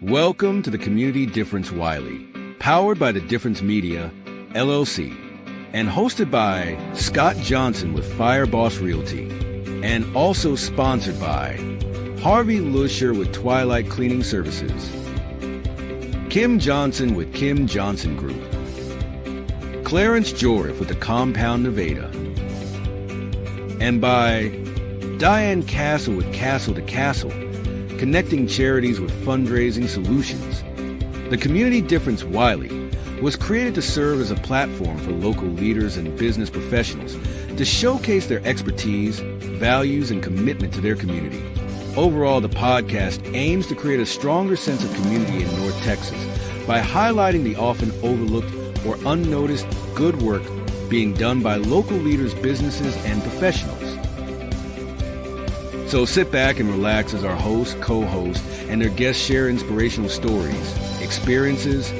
Welcome to the Community Difference Wylie, powered by The Difference Media, LLC, and hosted by Scott Johnson with FireBoss Realty, and also sponsored by Harvey Loosier with Twilight Cleaning Services, Kim Johnson with Kim Johnson Group, Clarence Jorif with the Compound Nevada, and by Diane Castle with Castle to Castle, connecting charities with fundraising solutions. The Community Difference Wylie was created to serve as a platform for local leaders and business professionals to showcase their expertise, values, and commitment to their community. Overall, the podcast aims to create a stronger sense of community in North Texas by highlighting the often overlooked or unnoticed good work being done by local leaders, businesses, and professionals. So sit back and relax as our host, co-host, and their guests share inspirational stories, experiences,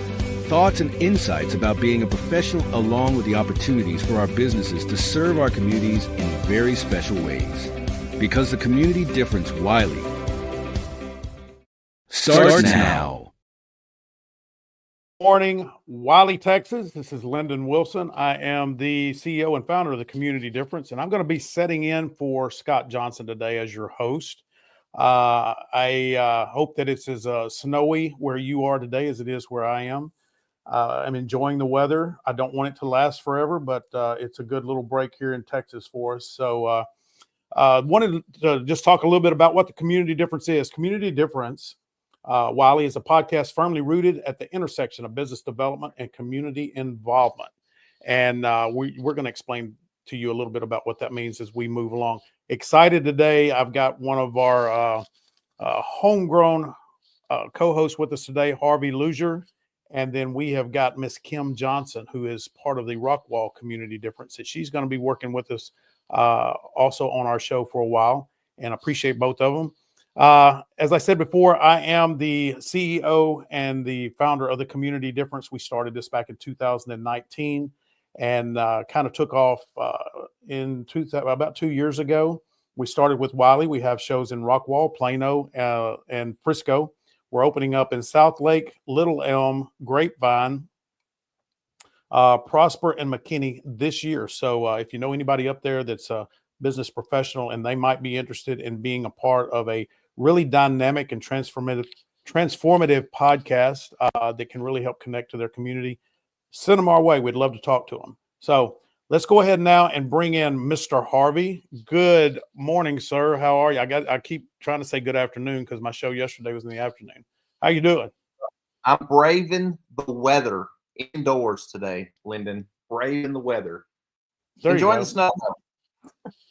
thoughts, and insights about being a professional, along with the opportunities for our businesses to serve our communities in very special ways. Because the Community Difference Wylie starts now. Morning, Wylie, Texas. This is Lendon Wilson. I am the CEO and founder of the Community Difference, and I'm going to be setting in for Scott Johnson today as your host. I hope that it's as snowy where you are today as it is where I am. I'm enjoying the weather. I don't want it to last forever, but it's a good little break here in Texas for us. So wanted to just talk a little bit about what the Community Difference is. Community Difference Wylie is a podcast firmly rooted at the intersection of business development and community involvement. And we're going to explain to you a little bit about what that means as we move along. Excited today. I've got one of our homegrown co-hosts with us today, Harvey Loosier. And then we have got Miss Kim Johnson, who is part of the Rockwall Community Difference. And she's going to be working with us also on our show for a while, and appreciate both of them. As I said before, I am the CEO and the founder of the Community Difference. We started this back in 2019 and kind of took off about 2 years ago. We started with Wylie. We have shows in Rockwall, Plano, and Frisco. We're opening up in South Lake, Little Elm, Grapevine, Prosper, and McKinney this year. So if you know anybody up there that's a business professional and they might be interested in being a part of a really dynamic and transformative podcast that can really help connect to their community, send them our way. We'd love to talk to them. So let's go ahead now and bring in Mr. Harvey. Good morning, sir. How are you? I keep trying to say good afternoon because my show yesterday was in the afternoon. How you doing? I'm braving the weather indoors today, Lyndon. Braving the weather. Enjoying the snow.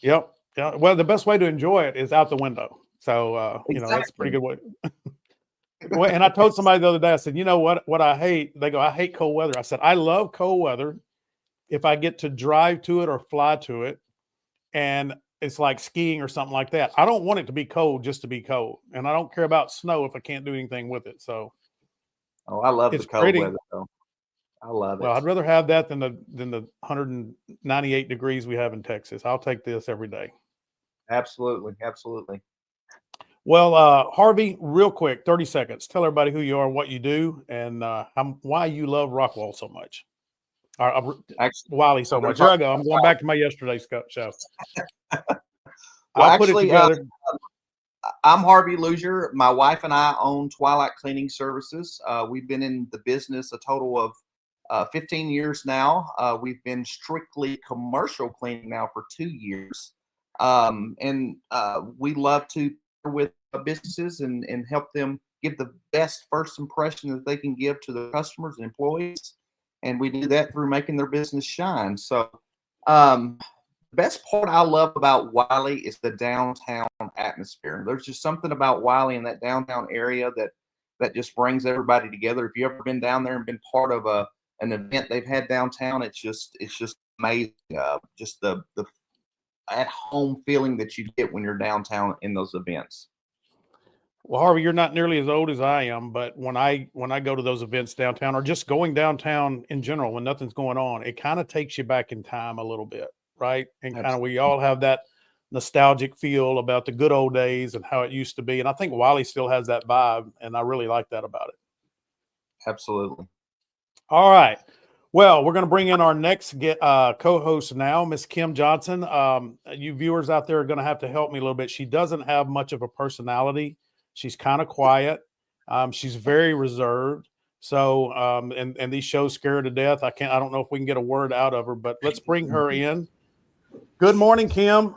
Yep. Yeah. Well, the best way to enjoy it is out the window. So, Exactly. That's a pretty good way. And I told somebody the other day, I said, you know what I hate? They go, I hate cold weather. I said, I love cold weather if I get to drive to it or fly to it. And it's like skiing or something like that. I don't want it to be cold just to be cold. And I don't care about snow if I can't do anything with it. So, I love the cold pretty weather, though. I love it. Well, I'd rather have that than the 198 degrees we have in Texas. I'll take this every day. Absolutely. Absolutely. Well, Harvey, real quick, 30 seconds. Tell everybody who you are, what you do, and why you love Rockwall so much. Actually, Wylie so much. Here I go. I'm going back to my yesterday's show. Well, actually, I'm Harvey Loosier. My wife and I own Twilight Cleaning Services. We've been in the business a total of 15 years now. We've been strictly commercial cleaning now for 2 years. And we love to with businesses and help them give the best first impression that they can give to their customers and employees. And we do that through making their business shine. So the best part I love about Wylie is the downtown atmosphere. There's just something about Wylie in that downtown area that just brings everybody together. If you've ever been down there and been part of an event they've had downtown, it's just amazing. Just the at-home feeling that you get when you're downtown in those events. Well, Harvey, you're not nearly as old as I am, but when I go to those events downtown, or just going downtown in general when nothing's going on, it kind of takes you back in time a little bit, right? And kind of we all have that nostalgic feel about the good old days and how it used to be. And I think Wylie still has that vibe, and I really like that about it. Absolutely. All right. Well, we're going to bring in our next co-host now, Miss Kim Johnson. You viewers out there are going to have to help me a little bit. She doesn't have much of a personality. She's kind of quiet. She's very reserved. So, and these shows scare her to death. I don't know if we can get a word out of her, but let's bring her in. Good morning, Kim.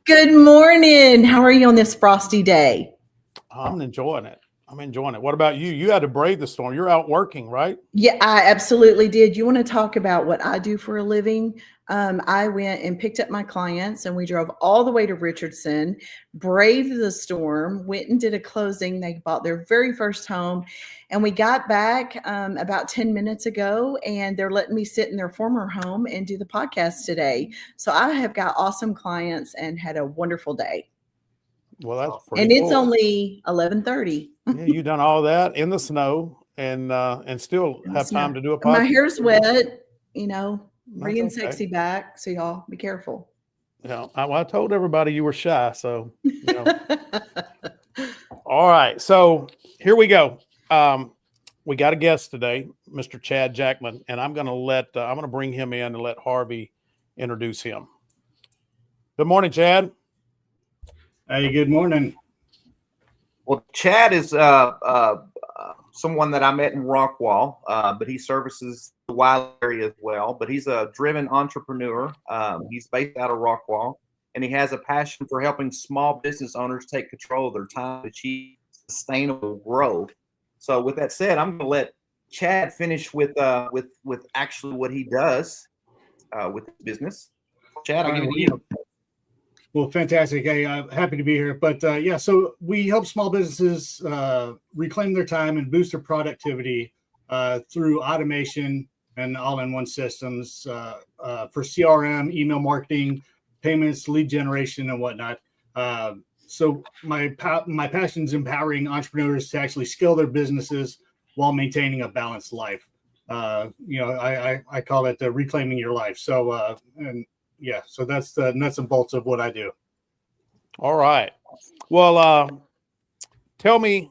Good morning. How are you on this frosty day? I'm enjoying it. What about you? You had to brave the storm. You're out working, right? Yeah, I absolutely did. You want to talk about what I do for a living? I went and picked up my clients and we drove all the way to Richardson, braved the storm, went and did a closing. They bought their very first home. And we got back about 10 minutes ago, and they're letting me sit in their former home and do the podcast today. So I have got awesome clients and had a wonderful day. Well, that's pretty and it's cool. Only 11:30. Yeah, you done all that in the snow and still have time to do a podcast. My hair's wet, bringing okay. Sexy back. So y'all be careful. Yeah, I told everybody you were shy. So, All right. So here we go. We got a guest today, Mr. Chad Jackman, and I'm going to bring him in and let Harvey introduce him. Good morning, Chad. Hey, good morning. Well, Chad is someone that I met in Rockwall, but he services the Wylie area as well. But he's a driven entrepreneur. He's based out of Rockwall, and he has a passion for helping small business owners take control of their time to achieve sustainable growth. So, with that said, I'm going to let Chad finish with actually what he does with his business. Chad, I'll give it to you. Well, fantastic. Hey, I'm happy to be here. But so we help small businesses reclaim their time and boost their productivity through automation and all-in-one systems for CRM, email marketing, payments, lead generation, and whatnot. So my passion is empowering entrepreneurs to actually scale their businesses while maintaining a balanced life. I call it reclaiming your life. So so that's the nuts and bolts of what I do. All right. Well, tell me,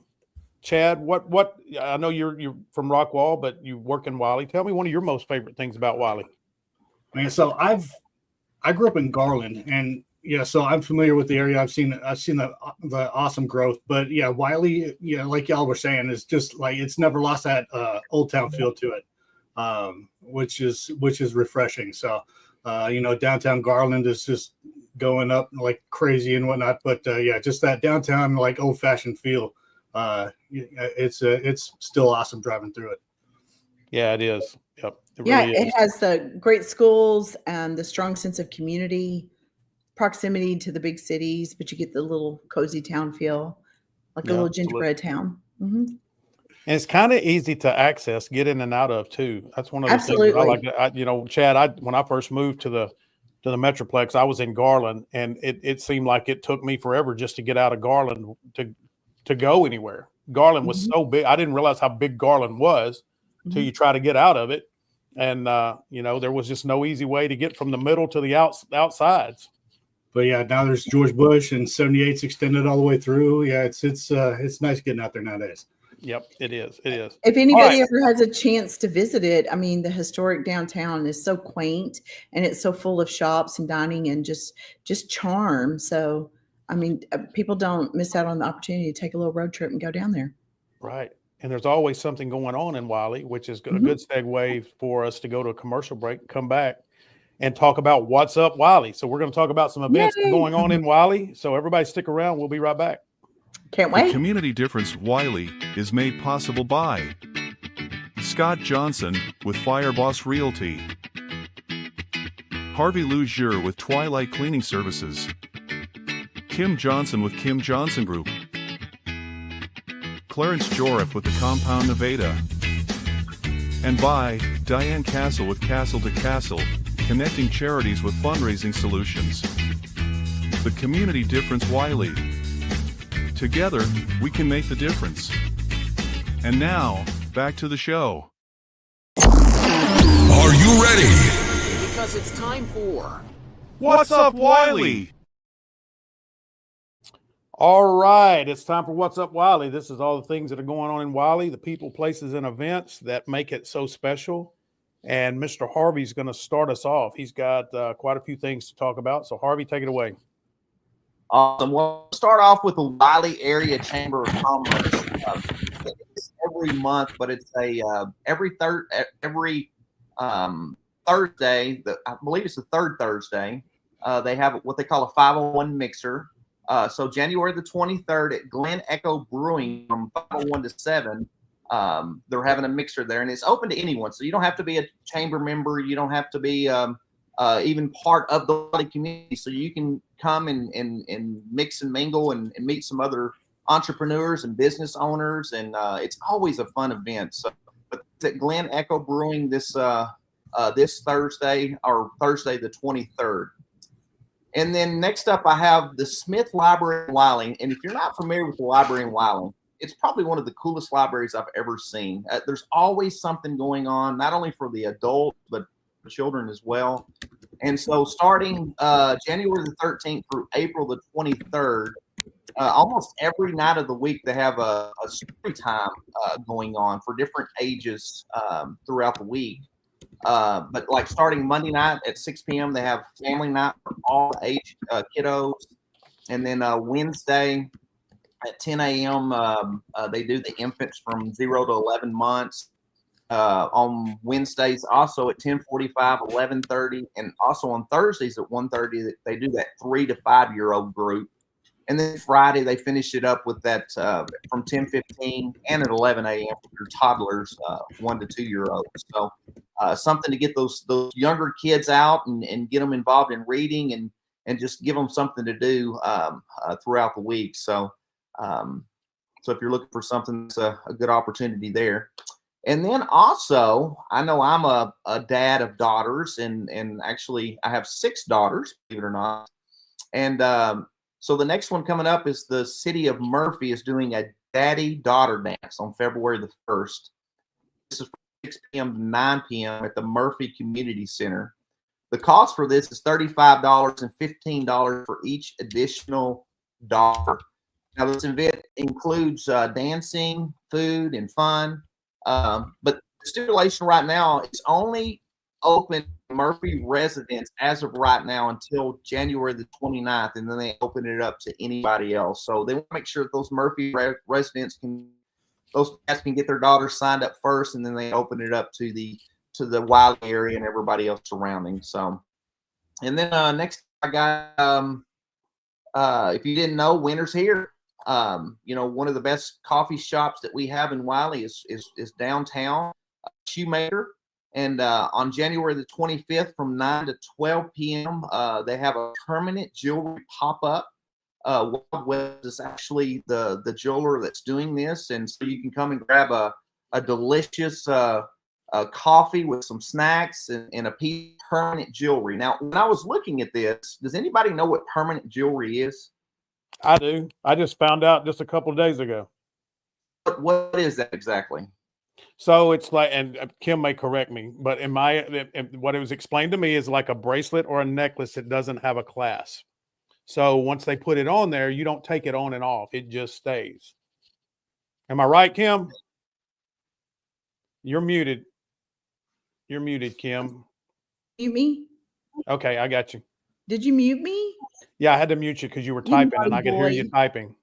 Chad, what I know you're from Rockwall, but you work in Wylie. Tell me one of your most favorite things about Wylie. Man, so I grew up in Garland, and so I'm familiar with the area. I've seen the awesome growth, but Wylie, like y'all were saying, is just like it's never lost that old town feel to it, which is refreshing. So. Downtown Garland is just going up like crazy and whatnot. But just that downtown like old fashioned feel. It's still awesome driving through it. Yeah, it is. Yep. It has the great schools and the strong sense of community, proximity to the big cities, but you get the little cozy town feel, like a little gingerbread town. Mm-hmm. And it's kind of easy to access, get in and out of too. That's one of the Absolutely. things I like. Chad, when I first moved to the Metroplex, I was in Garland, and it seemed like it took me forever just to get out of Garland to go anywhere. Garland was so big. I didn't realize how big Garland was till you try to get out of it. And, there was just no easy way to get from the middle to the outsides. But now there's George Bush and 78's extended all the way through. Yeah, it's nice getting out there nowadays. Yep, it is. It is. If anybody ever has a chance to visit it, I mean, the historic downtown is so quaint and it's so full of shops and dining and just charm. So, I mean, people don't miss out on the opportunity to take a little road trip and go down there. Right. And there's always something going on in Wylie, which is a good segue for us to go to a commercial break, come back and talk about what's up Wylie. So we're going to talk about some events going on in Wylie. So everybody stick around. We'll be right back. Can't wait. The Community Difference Wylie is made possible by Scott Johnson with FireBoss Realty, Harvey Loosier with Twilight Cleaning Services, Kim Johnson with Kim Johnson Group, Clarence Joreff with the Compound Nevada, and by Diane Castle with Castle to Castle, connecting charities with fundraising solutions. The Community Difference Wylie. Together, we can make the difference. And now, back to the show. Are you ready? Because it's time for What's Up Wylie? All right, it's time for What's Up, Wylie. This is all the things that are going on in Wylie, the people, places, and events that make it so special. And Mr. Harvey's going to start us off. He's got quite a few things to talk about. So, Harvey, take it away. Awesome. We'll start off with the Wylie Area Chamber of Commerce. It's every month, but it's every Thursday. I believe it's the third Thursday. They have what they call a 501 mixer. So January the 23rd at Glen Echo Brewing from 501 to 7. They're having a mixer there, and it's open to anyone. So you don't have to be a chamber member. You don't have to be even part of the Wylie community. So you can come and mix and mingle and meet some other entrepreneurs and business owners. And it's always a fun event. So but it's at Glen Echo Brewing this Thursday, or Thursday the 23rd. And then next up, I have the Smith Library in Wylie. And if you're not familiar with the library in Wylie, it's probably one of the coolest libraries I've ever seen. There's always something going on, not only for the adults, but for children as well. And so starting January the 13th through April the 23rd, almost every night of the week, they have a story time going on for different ages throughout the week. But like starting Monday night at 6 p.m., they have family night for all age kiddos. And then Wednesday at 10 a.m., they do the infants from 0 to 11 months. On Wednesdays, also at 10:45, 11:30, and also on Thursdays at 1:30, they do that 3 to 5-year-old group. And then Friday, they finish it up with that from 10:15 and at 11 a.m. for your toddlers, 1 to 2-year-olds. So something to get those younger kids out and get them involved in reading and just give them something to do throughout the week. So if you're looking for something, it's a good opportunity there. And then also, I know I'm a dad of daughters, and actually I have 6 daughters, believe it or not. And so the next one coming up is the city of Murphy is doing a daddy-daughter dance on February the 1st. This is from 6 p.m. to 9 p.m. at the Murphy Community Center. The cost for this is $35 and $15 for each additional daughter. Now, this event includes dancing, food, and fun. But the stipulation right now is only open to Murphy residents as of right now until January the 29th, and then they open it up to anybody else. So they want to make sure that those Murphy residents those guys can get their daughters signed up first, and then they open it up to the Wylie area and everybody else surrounding. So, and then next I got if you didn't know, winter's here. One of the best coffee shops that we have in Wylie is downtown Shoemaker. And on January the 25th from 9 to 12 p.m., they have a permanent jewelry pop-up. Wild West is actually the jeweler that's doing this. And so you can come and grab a delicious coffee with some snacks and a piece of permanent jewelry. Now, when I was looking at this, does anybody know what permanent jewelry is? I do. I just found out just a couple of days ago. What is that exactly? So it's like, and Kim may correct me, but what it was explained to me is like a bracelet or a necklace that doesn't have a clasp. So once they put it on there, you don't take it on and off. It just stays. Am I right, Kim? You're muted. You're muted, Kim. Mute me? Okay, I got you. Did you mute me? Yeah, I had to mute you because you were typing, and I could hear you typing.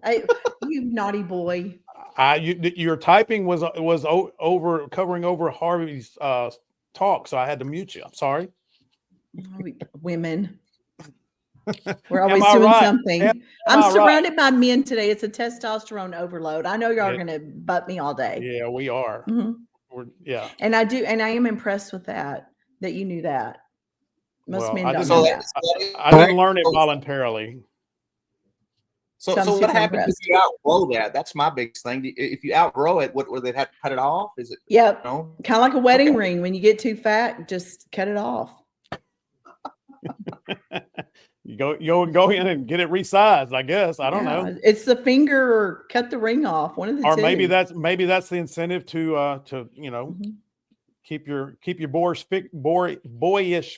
You naughty boy. Your typing was covering over Harvey's talk, so I had to mute you. I'm sorry. Women. We're always doing something. I'm surrounded by men today. It's a testosterone overload. I know y'all are going to butt me all day. Yeah, we are. Mm-hmm. Yeah. And I am impressed with that you knew that. Most men don't know that. I didn't learn it voluntarily. So what happens if you outgrow that? That's my biggest thing. If you outgrow it, what they have to cut it off? Is it? Yep. Kind of like a wedding ring. When you get too fat, just cut it off. You go in and get it resized, I guess. I don't know. It's the finger or cut the ring off. One of the two. Or maybe that's the incentive to keep your boyish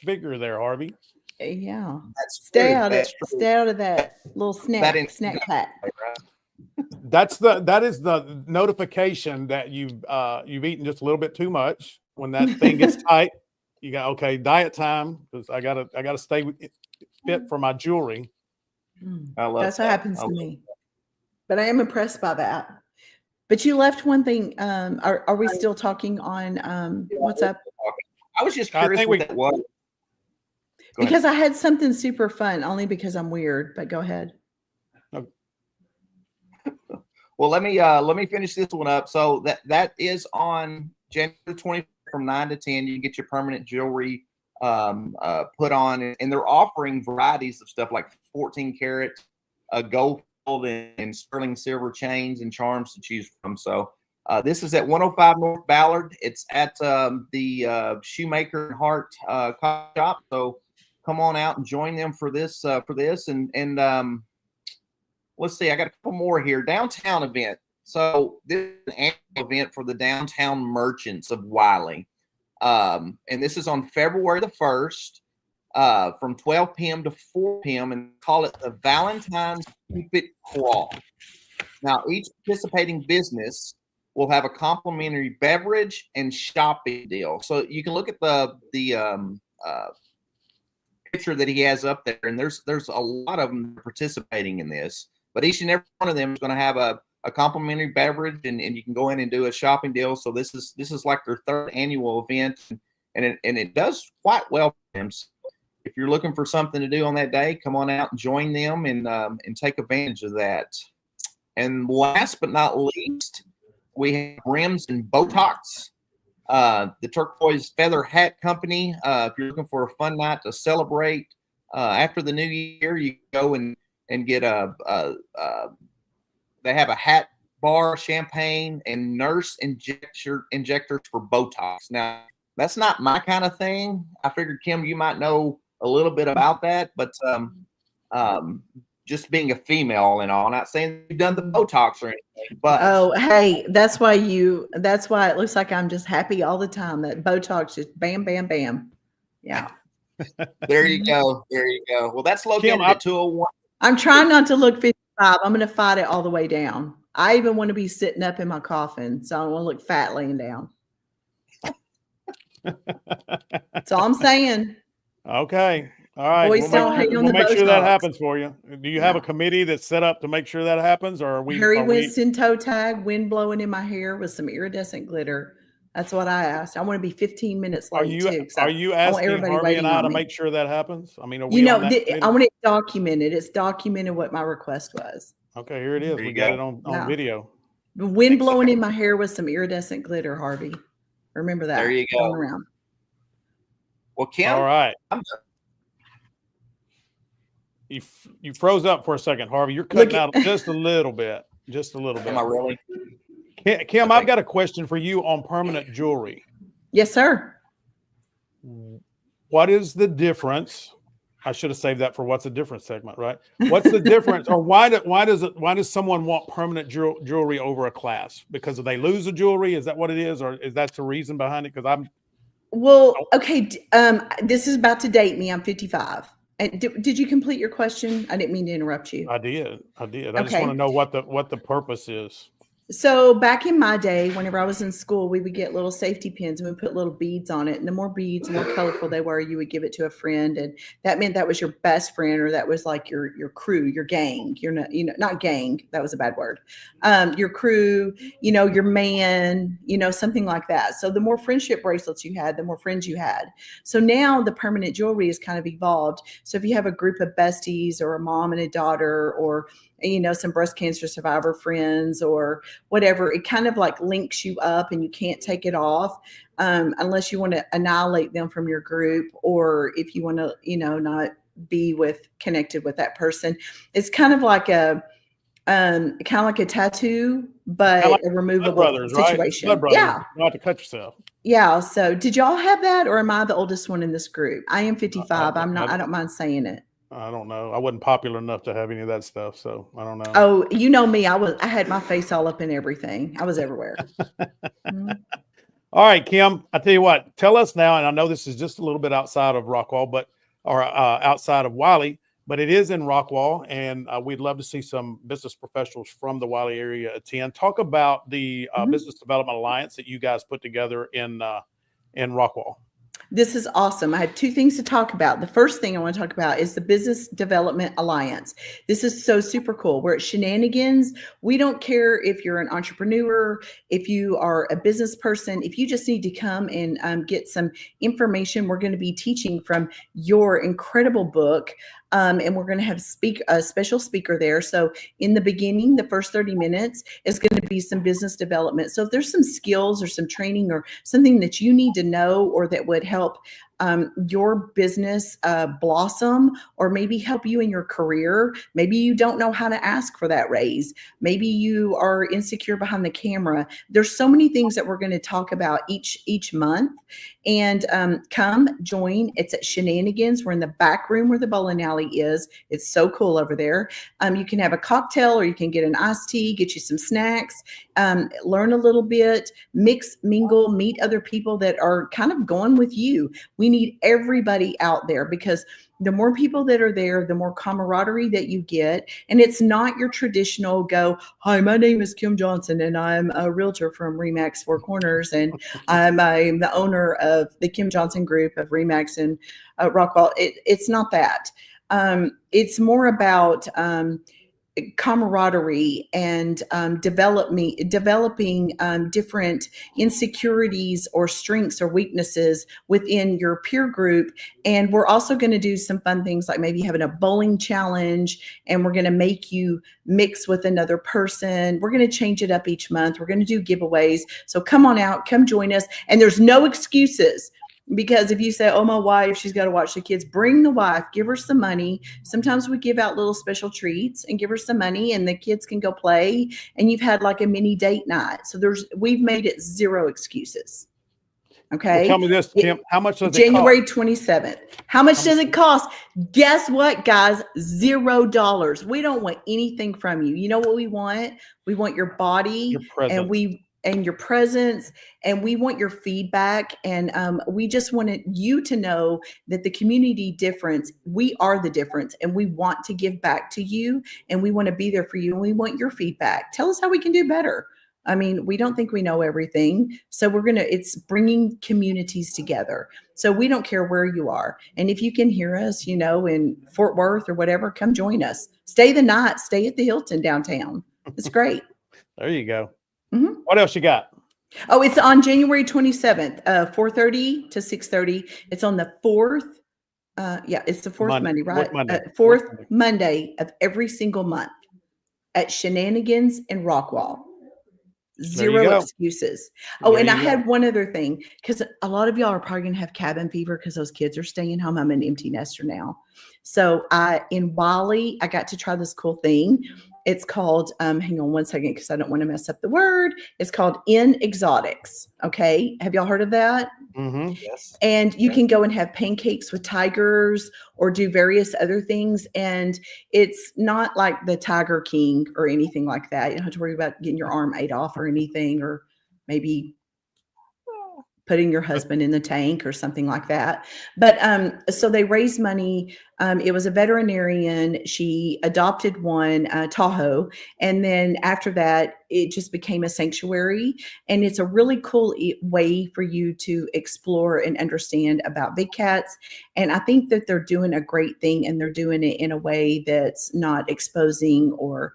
figure there, Harvey. Yeah. That's Stay true. out of That's true. stay out of that little That snack pack. That is the notification that you've eaten just a little bit too much. When that thing gets tight, you got okay, diet time, because I gotta stay fit for my jewelry. I love That's what that. happens to me. But I am impressed by that. But you left one thing. Are we still talking on what's up? I was just I curious think what we- that was. Go ahead. Because I had something super fun, only because I'm weird. But go ahead. Well, let me finish this one up. So that is on January 20th from 9 to 10. You can get your permanent jewelry put on, and they're offering varieties of stuff like 14 karat gold and sterling silver chains and charms to choose from. So this is at 105 North Ballard. It's at the Shoemaker and Hart coffee shop. So come on out and join them for this and let's see, I got a couple more here. Downtown event. So this is an annual event for the downtown merchants of Wylie. And this is on February the 1st from 12 p.m. to 4 p.m. and call it the Valentine's Cupid Crawl. Now, each participating business will have a complimentary beverage and shopping deal. So you can look at the picture that he has up there, and there's a lot of them participating in this. But each and every one of them is going to have a complimentary beverage, and you can go in and do a shopping deal. So this is like their third annual event, and it does quite well for them. So if you're looking for something to do on that day, come on out and join them and take advantage of that. And last but not least, we have Rims and Botox, the Turquoise Feather Hat Company. If you're looking for a fun night to celebrate after the new year, you go and get they have a hat bar, champagne, and nurse injectors for Botox. Now, that's not my kind of thing. I figured, Kim, you might know a little bit about that, but just being a female and all, I'm not saying you've done the Botox or anything, but Oh, hey, that's why it looks like I'm just happy all the time. That Botox just bam, bam, bam. Yeah. there you go. There you go. Well, that's located Kim, at 201. I'm trying not to look 55. I'm going to fight it all the way down. I even want to be sitting up in my coffin, so I don't want to look fat laying down. That's all I'm saying. Okay. All right. Boys don't hang on the make sure that Botox. happens for you. Do you have a committee that's set up to make sure that happens, or are we? Harry Winston toe tag, wind blowing in my hair with some iridescent glitter. That's what I asked. I want to be 15 minutes late too. Are you asking Harvey and I to make sure that happens? I mean, are we on that committee? I want it documented. It's documented what my request was. Okay, here it is. We got it on video. The wind blowing in my hair with some iridescent glitter, Harvey. Remember that. There you go. Going around. Well, Kim, all right. You froze up for a second, Harvey. You're cutting out just a little bit. Just a little bit. Am I really? Kim, I've got a question for you on permanent jewelry. Yes, sir. What is the difference? I should have saved that for what's the difference segment, right? What's the difference, or why does someone want permanent jewelry over a class? Because if they lose the jewelry, is that what it is, or is that the reason behind it? Because okay. This is about to date me. I'm 55. And did you complete your question? I didn't mean to interrupt you. I did. I just want to know what the purpose is. So back in my day, whenever I was in school, we would get little safety pins and we put little beads on it. And the more beads, the more colorful they were, you would give it to a friend. And that meant that was your best friend, or that was like your crew, your gang. You're not gang. That was a bad word. Your crew, your man, something like that. So the more friendship bracelets you had, the more friends you had. So now the permanent jewelry has kind of evolved. So if you have a group of besties or a mom and a daughter, or some breast cancer survivor friends or whatever, it kind of like links you up and you can't take it off unless you want to annihilate them from your group, or if you want to, not be connected with that person. It's kind of like a tattoo, but like a removable brothers, situation. Right? Brothers. Yeah. You don't have to cut yourself. Yeah. So did y'all have that, or am I the oldest one in this group? I am 55. I don't mind saying it. I don't know. I wasn't popular enough to have any of that stuff, so I don't know. Oh, you know me. I had my face all up in everything. I was everywhere. Mm-hmm. All right, Kim, I tell you what, tell us now, and I know this is just a little bit outside of Rockwall, but or outside of Wylie, but it is in Rockwall, and we'd love to see some business professionals from the Wylie area attend. Talk about the Business Development Alliance that you guys put together in Rockwall. This is awesome. I have two things to talk about. The first thing I want to talk about is the Business Development Alliance. This is so super cool. We're at Shenanigans. We don't care if you're an entrepreneur, if you are a business person, if you just need to come and get some information. We're going to be teaching from your incredible book. And we're going to have a special speaker there. So in the beginning, the first 30 minutes is going to be some business development. So if there's some skills or some training or something that you need to know or that would help your business blossom, or maybe help you in your career. Maybe you don't know how to ask for that raise. Maybe you are insecure behind the camera. There's so many things that we're going to talk about each month. And come join. It's at Shenanigans. We're in the back room where the bowling alley is. It's so cool over there. You can have a cocktail, or you can get an iced tea, get you some snacks, learn a little bit, mix, mingle, meet other people that are kind of going with you. We need everybody out there, because the more people that are there, the more camaraderie that you get. And it's not your traditional go, hi, my name is Kim Johnson, and I'm a realtor from RE/MAX Four Corners, and I'm the owner of the Kim Johnson Group of RE/MAX and Rockwall. It's not that. It's more about camaraderie and developing different insecurities or strengths or weaknesses within your peer group. And we're also going to do some fun things, like maybe having a bowling challenge, and we're going to make you mix with another person. We're going to change it up each month. We're going to do giveaways. So come on out, come join us. And there's no excuses. Because if you say, oh, my wife, she's got to watch the kids, bring the wife, give her some money. Sometimes we give out little special treats and give her some money, and the kids can go play, and you've had like a mini date night. So we've made it zero excuses. Okay. Well, tell me this, Kim, how much does January it cost? 27th. How much does it cost? Guess what, guys? $0. We don't want anything from you. You know what we want? We want your body, and your presence, and we want your feedback. And we just wanted you to know that the community difference, we are the difference, and we want to give back to you, and we want to be there for you, and we want your feedback. Tell us how we can do better. I mean, we don't think we know everything. So it's bringing communities together. So we don't care where you are. And if you can hear us, in Fort Worth or whatever, come join us. Stay the night, stay at the Hilton downtown. It's great. There you go. Mm-hmm. What else you got? Oh, it's on January 27th, 4:30 to 6:30. It's on the 4th. It's the fourth Monday, right? Fourth Monday of every single month at Shenanigans in Rockwall. Zero excuses. Oh, and I had one other thing, because a lot of y'all are probably going to have cabin fever because those kids are staying home. I'm an empty nester now. So in Wylie, I got to try this cool thing. It's called, hang on one second, because I don't want to mess up the word. It's called In Exotics. Okay. Have y'all heard of that? Mm-hmm. Yes. And you can go and have pancakes with tigers or do various other things. And it's not like the Tiger King or anything like that. You don't have to worry about getting your arm ate off or anything, or maybe putting your husband in the tank or something like that. But so they raised money. It was a veterinarian. She adopted one, Tahoe. And then after that, it just became a sanctuary. And it's a really cool way for you to explore and understand about big cats. And I think that they're doing a great thing, and they're doing it in a way that's not exposing or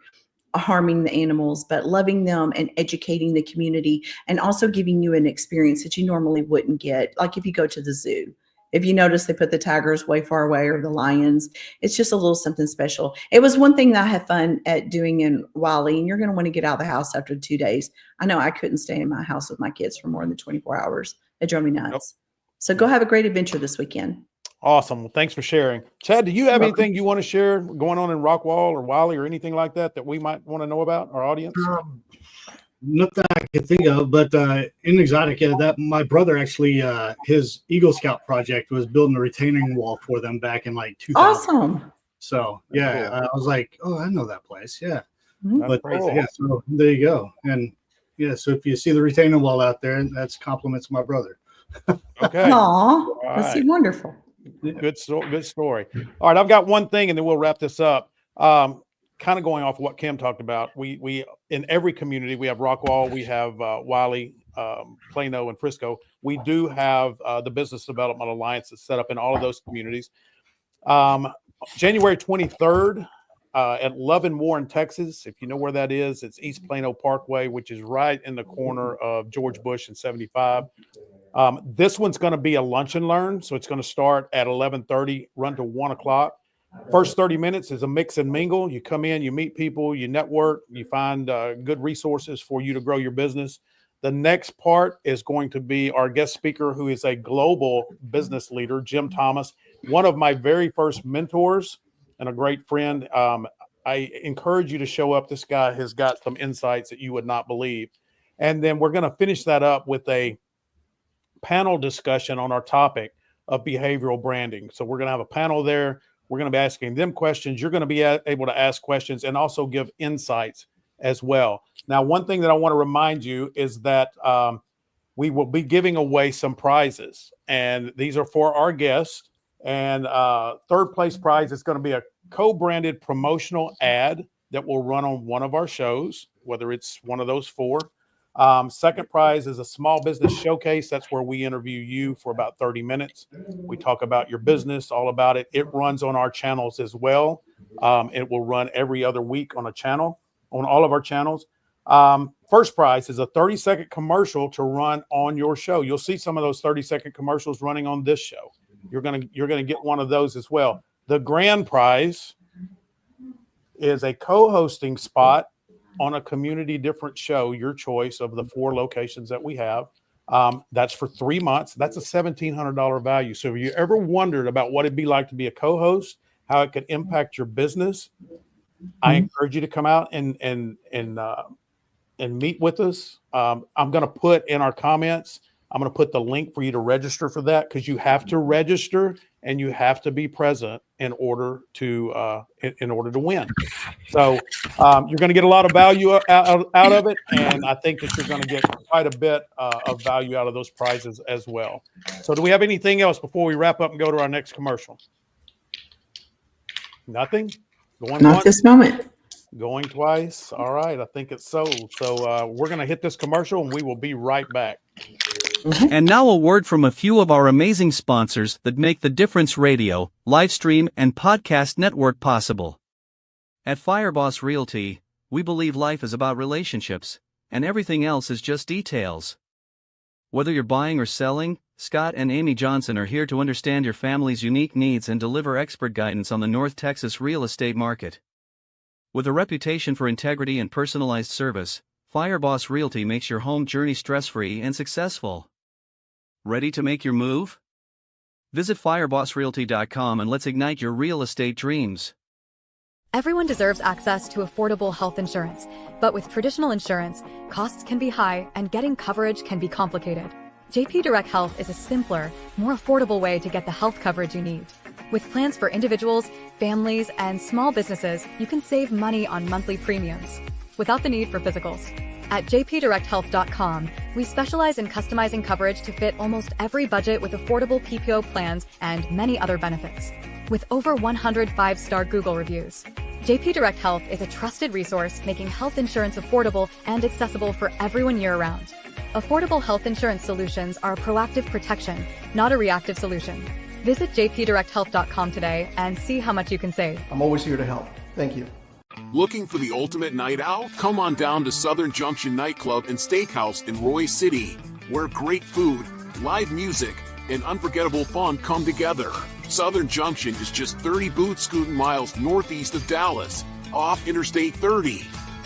harming the animals, but loving them and educating the community, and also giving you an experience that you normally wouldn't get. Like if you go to the zoo, if you notice they put the tigers way far away, or the lions, it's just a little something special. It was one thing that I had fun at doing in Wylie, and you're going to want to get out of the house after 2 days. I know I couldn't stay in my house with my kids for more than 24 hours. It drove me nuts. Nope. So go have a great adventure this weekend. Awesome. Well, thanks for sharing. Chad, do you have anything you want to share going on in Rockwall or Wylie or anything like that we might want to know about, our audience? Nothing I can think of, but in exotic, that my brother actually, his Eagle Scout project was building a retaining wall for them back in like 2000. Awesome. So yeah, cool. I was like, oh, I know that place. Yeah. Mm-hmm. But yeah, so there you go. And yeah, so if you see the retaining wall out there, that's compliments my brother. Okay. Aw, that's wonderful. Good story. All right, I've got one thing, and then we'll wrap this up. Kind of going off what Kim talked about. We in every community we have Rockwall, we have Wylie, Plano, and Frisco. We do have the Business Development Alliance that's set up in all of those communities. January 23rd at Love and Warren, Texas. If you know where that is, it's East Plano Parkway, which is right in the corner of George Bush and 75. This one's going to be a lunch and learn. So it's going to start at 11:30, run to 1 o'clock. First 30 minutes is a mix and mingle. You come in, you meet people, you network, you find good resources for you to grow your business. The next part is going to be our guest speaker, who is a global business leader, Jim Thomas, one of my very first mentors and a great friend. I encourage you to show up. This guy has got some insights that you would not believe. And then we're going to finish that up with a panel discussion on our topic of behavioral branding. So we're going to have a panel there. We're going to be asking them questions. You're going to be able to ask questions and also give insights as well. Now, one thing that I want to remind you is that we will be giving away some prizes, and these are for our guests. And third place prize is going to be a co-branded promotional ad that will run on one of our shows, whether it's one of those four. Second prize is a small business showcase. That's where we interview you for about 30 minutes. We talk about your business, all about it. It runs on our channels as well. It will run every other week on a channel, on all of our channels. First prize is a 30-second commercial to run on your show. You'll see some of those 30-second commercials running on this show. You're gonna get one of those as well. The grand prize is a co-hosting spot on a community different show, your choice of the 4 locations that we have. That's for 3 months. That's a $1,700 value. So if you ever wondered about what it'd be like to be a co-host, how it could impact your business, I encourage you to come out and meet with us. I'm going to put in our comments, I'm going to put the link for you to register for that, because you have to register and you have to be present in order to win. So you're going to get a lot of value out of it, and I think that you're going to get quite a bit of value out of those prizes as well. So do we have anything else before we wrap up and go to our next commercial? Nothing? Going Not once? this moment. Going twice? All right, I think it's sold. So we're going to hit this commercial, and we will be right back. And now a word from a few of our amazing sponsors that make the Difference Radio, live stream, and podcast network possible. At FireBoss Realty, we believe life is about relationships, and everything else is just details. Whether you're buying or selling, Scott and Amy Johnson are here to understand your family's unique needs and deliver expert guidance on the North Texas real estate market. With a reputation for integrity and personalized service, FireBoss Realty makes your home journey stress-free and successful. Ready to make your move? Visit FireBossRealty.com and let's ignite your real estate dreams. Everyone deserves access to affordable health insurance, but with traditional insurance, costs can be high and getting coverage can be complicated. JP Direct Health is a simpler, more affordable way to get the health coverage you need. With plans for individuals, families, and small businesses, you can save money on monthly premiums without the need for physicals. At jpdirecthealth.com, we specialize in customizing coverage to fit almost every budget with affordable PPO plans and many other benefits. With over 100 5-star Google reviews, JP Direct Health is a trusted resource making health insurance affordable and accessible for everyone year-round. Affordable health insurance solutions are a proactive protection, not a reactive solution. Visit jpdirecthealth.com today and see how much you can save. I'm always here to help. Thank you. Looking for the ultimate night out? Come on down to Southern Junction Nightclub and Steakhouse in Roy City, where great food, live music, and unforgettable fun come together. Southern Junction is just 30 boot-scooting miles northeast of Dallas, off Interstate 30.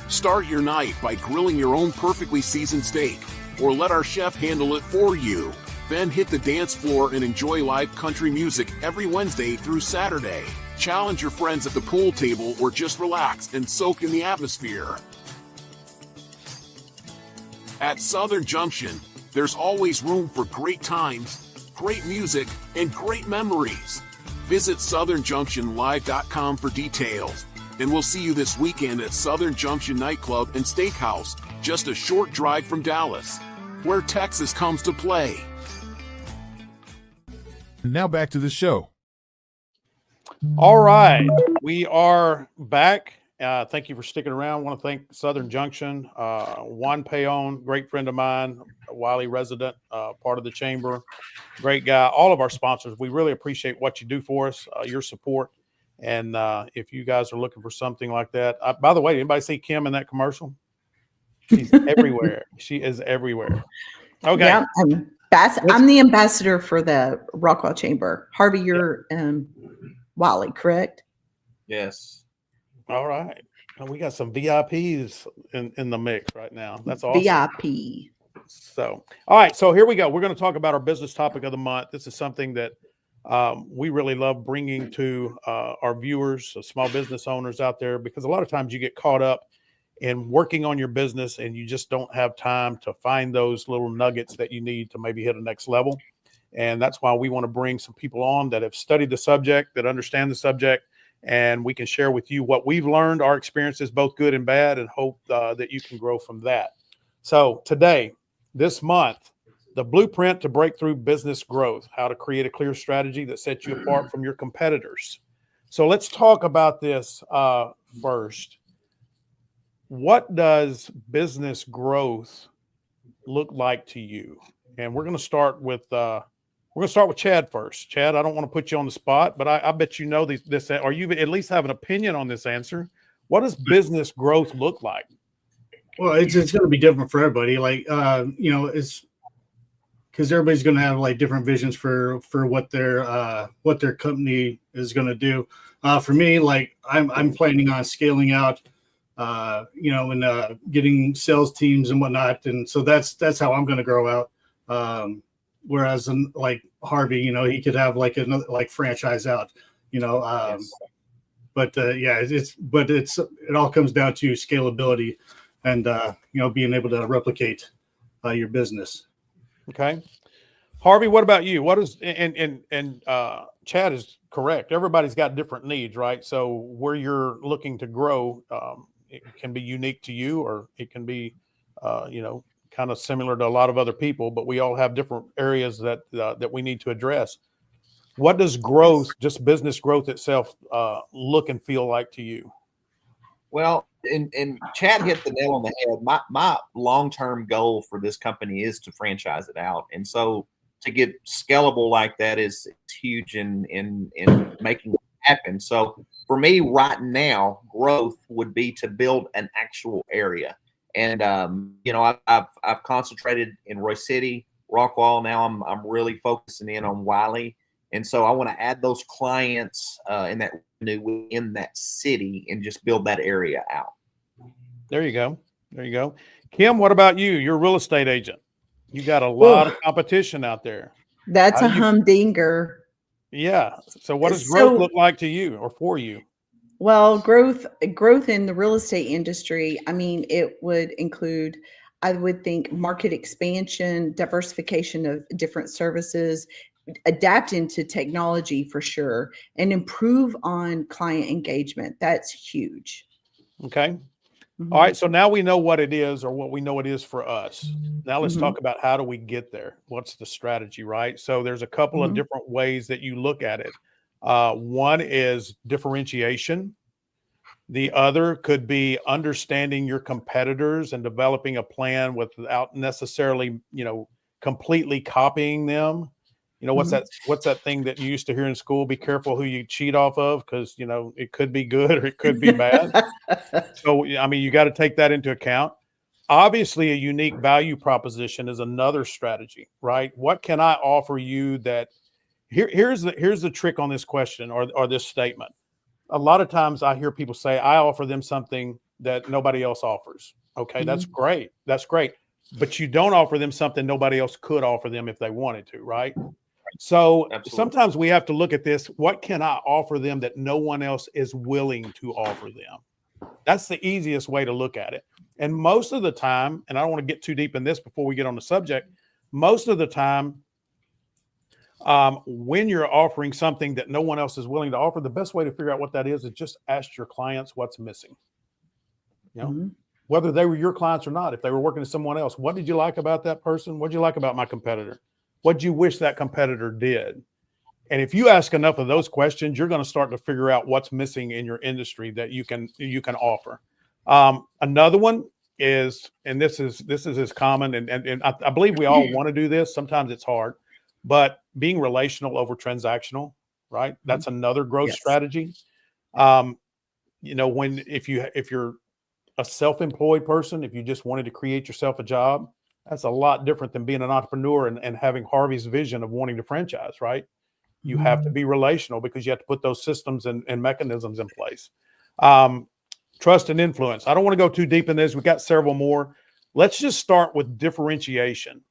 Start your night by grilling your own perfectly seasoned steak, or let our chef handle it for you. Then hit the dance floor and enjoy live country music every Wednesday through Saturday. Challenge your friends at the pool table or just relax and soak in the atmosphere. At Southern Junction, there's always room for great times, great music, and great memories. Visit southernjunctionlive.com for details. And we'll see you this weekend at Southern Junction Nightclub and Steakhouse, just a short drive from Dallas, where Texas comes to play. Now back to the show. All right, we are back. Thank you for sticking around. I want to thank Southern Junction, Juan Payon, great friend of mine, a Wylie resident, part of the chamber, great guy. All of our sponsors, we really appreciate what you do for us, your support. And if you guys are looking for something like that, by the way, anybody see Kim in that commercial? She's everywhere. She is everywhere. Okay. Yeah, I'm the ambassador for the Rockwell Chamber. Harvey, you're Wylie, correct? Yes. All right. And we got some VIPs in the mix right now. That's awesome. VIP. So, all right. So here we go. We're going to talk about our business topic of the month. This is something that we really love bringing to our viewers, small business owners out there, because a lot of times you get caught up in working on your business and you just don't have time to find those little nuggets that you need to maybe hit a next level. And that's why we want to bring some people on that have studied the subject, that understand the subject, and we can share with you what we've learned, our experiences, both good and bad, and hope that you can grow from that. So today, this month, the blueprint to breakthrough business growth, how to create a clear strategy that sets you apart from your competitors. So let's talk about this first. What does business growth look like to you? And we're going to start with Chad first. Chad, I don't want to put you on the spot, but I bet you know this, or you at least have an opinion on this answer. What does business growth look like? Well, it's going to be different for everybody. Like, it's because everybody's going to have like different visions for what their company is going to do. For me, like I'm planning on scaling out, and getting sales teams and whatnot. And so that's how I'm going to grow out. Whereas like Harvey, he could have like another like franchise out, Yes. But it all comes down to scalability and, being able to replicate your business. Okay. Harvey, what about you? What is, and Chad is correct. Everybody's got different needs, right? So where you're looking to grow, it can be unique to you, or it can be, kind of similar to a lot of other people, but we all have different areas that we need to address. What does growth, just business growth itself, look and feel like to you? Well, and Chad hit the nail on the head. My long-term goal for this company is to franchise it out. And so to get scalable like that is huge in making it happen. So for me right now, growth would be to build an actual area. And I've concentrated in Roy City, Rockwall. Now I'm really focusing in on Wylie, and so I want to add those clients in that city and just build that area out. There you go. Kim, what about you? You're a real estate agent. You got a lot of competition out there. That's a humdinger. Yeah. So what does growth look like to you or for you? Well, growth in the real estate industry, I mean, it would include, I would think, market expansion, diversification of different services, adapting to technology for sure, and improve on client engagement. That's huge. Okay. All right. So now we know what it is, or what we know it is for us. Now let's talk about how do we get there? What's the strategy, right? So there's a couple of different ways that you look at it. One is differentiation. The other could be understanding your competitors and developing a plan without necessarily, completely copying them. What's that thing that you used to hear in school? Be careful who you cheat off of, because, it could be good or it could be bad. So, I mean, you got to take that into account. Obviously, a unique value proposition is another strategy, right? What can I offer you that here's the trick on this question or this statement. A lot of times I hear people say, I offer them something that nobody else offers. Okay, that's great. That's great. But you don't offer them something nobody else could offer them if they wanted to, right? So sometimes we have to look at this. What can I offer them that no one else is willing to offer them? That's the easiest way to look at it. And most of the time, and I don't want to get too deep in this before we get on the subject, most of the time, when you're offering something that no one else is willing to offer, the best way to figure out what that is just ask your clients what's missing. Whether they were your clients or not, if they were working with someone else, what did you like about that person? What did you like about my competitor? What did you wish that competitor did? And if you ask enough of those questions, you're going to start to figure out what's missing in your industry that you can offer. Another one is, and this is as common, and I believe we all want to do this. Sometimes it's hard, but being relational over transactional, right? That's another growth strategy. If you're a self-employed person, if you just wanted to create yourself a job, that's a lot different than being an entrepreneur and having Harvey's vision of wanting to franchise, right? You have to be relational because you have to put those systems and mechanisms in place. Trust and influence. I don't want to go too deep in this. We've got several more. Let's just start with differentiation.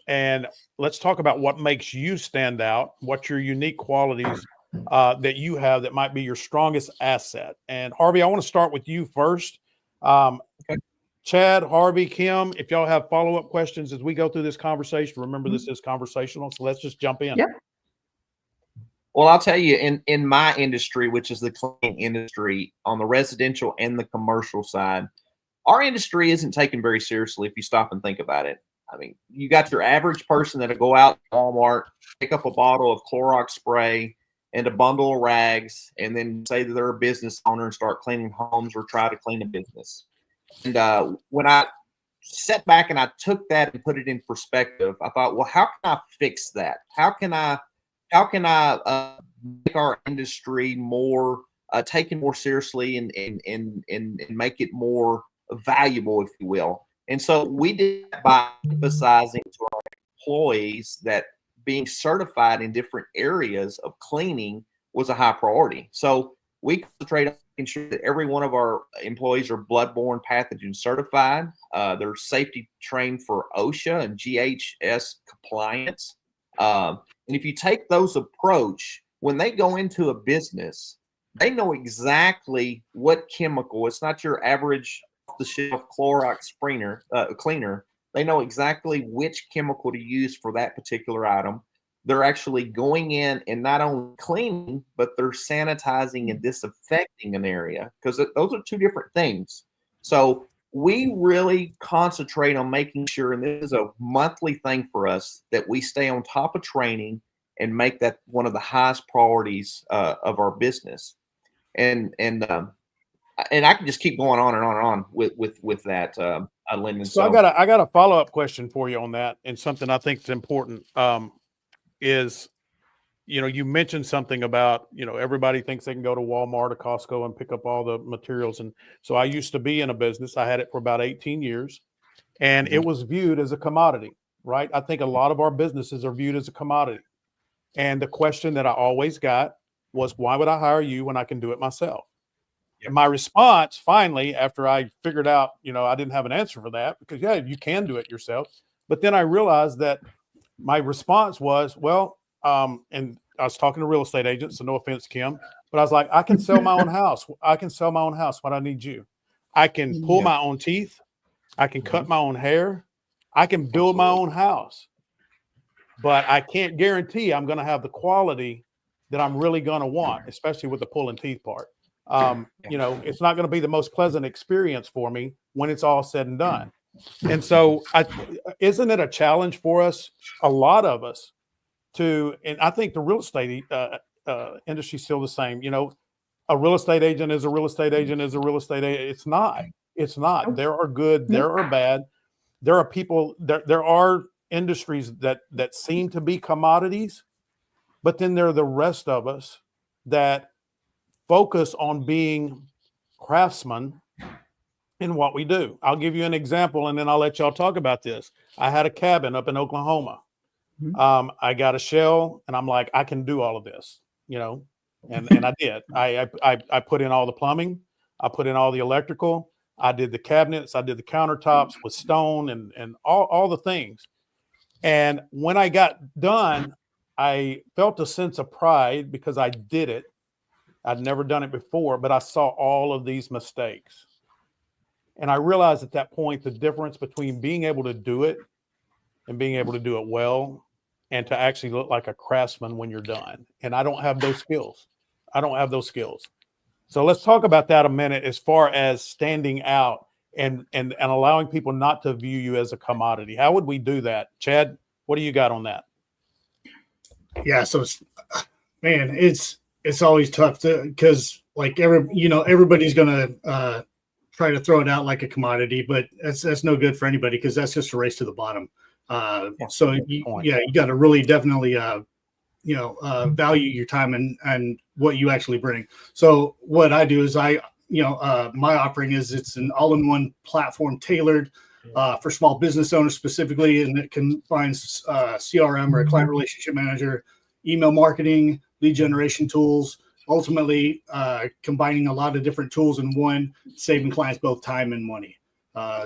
And let's talk about what makes you stand out, what your unique qualities that you have that might be your strongest asset. And Harvey, I want to start with you first. Chad, Harvey, Kim, if y'all have follow-up questions as we go through this conversation, remember this is conversational, so let's just jump in. Yep. Well, I'll tell you, in my industry, which is the cleaning industry, on the residential and the commercial side, our industry isn't taken very seriously if you stop and think about it. I mean, you got your average person that'll go out to Walmart, pick up a bottle of Clorox spray and a bundle of rags, and then say that they're a business owner and start cleaning homes or try to clean a business. And when I sat back and I took that and put it in perspective, I thought, well, how can I fix that? How can I make our industry more taken more seriously and make it more valuable, if you will? And so we did that by emphasizing to our employees that being certified in different areas of cleaning was a high priority. So we concentrate on making sure that every one of our employees are bloodborne pathogen certified. They're safety trained for OSHA and GHS compliance. And if you take those approach, when they go into a business, they know exactly what chemical. It's not your average off-the-shelf Clorox cleaner. They know exactly which chemical to use for that particular item. They're actually going in and not only cleaning, but they're sanitizing and disinfecting an area, because those are two different things. So we really concentrate on making sure, and this is a monthly thing for us, that we stay on top of training and make that one of the highest priorities of our business. And I can just keep going on and on and on with that, Lendon. So I got a follow-up question for you on that, and something I think is important is, you mentioned something about, everybody thinks they can go to Walmart or Costco and pick up all the materials. And so I used to be in a business. I had it for about 18 years, and it was viewed as a commodity, right? I think a lot of our businesses are viewed as a commodity. And the question that I always got was, why would I hire you when I can do it myself? And my response, finally, after I figured out, I didn't have an answer for that, because yeah, you can do it yourself. But then I realized that my response was, well, and I was talking to real estate agents, so no offense, Kim, but I was like, I can sell my own house. I can sell my own house. What I need you. I can pull my own teeth. I can cut my own hair. I can build my own house. But I can't guarantee I'm going to have the quality that I'm really going to want, especially with the pulling teeth part. It's not going to be the most pleasant experience for me when it's all said and done. And so isn't it a challenge for us, a lot of us, and I think the real estate industry is still the same. A real estate agent is a real estate agent is a real estate agent. It's not. It's not. There are good. There are bad. There are people. There are industries that seem to be commodities, but then there are the rest of us that focus on being craftsmen in what we do. I'll give you an example, and then I'll let y'all talk about this. I had a cabin up in Oklahoma. I got a shell, and I'm like, I can do all of this, and I did. I put in all the plumbing. I put in all the electrical. I did the cabinets. I did the countertops with stone and all the things. And when I got done, I felt a sense of pride because I did it. I'd never done it before, but I saw all of these mistakes. And I realized at that point the difference between being able to do it and being able to do it well and to actually look like a craftsman when you're done. And I don't have those skills. So let's talk about that a minute as far as standing out and allowing people not to view you as a commodity. How would we do that? Chad, what do you got on that? Yeah, so Man, it's always tough because like everybody's gonna try to throw it out like a commodity, but that's no good for anybody because that's just a race to the bottom. So you got to really definitely value your time and what you actually bring. So what I do is my offering is it's an all-in-one platform tailored for small business owners specifically, and it combines CRM or a client relationship manager, email marketing, lead generation tools, ultimately combining a lot of different tools in one, saving clients both time and money.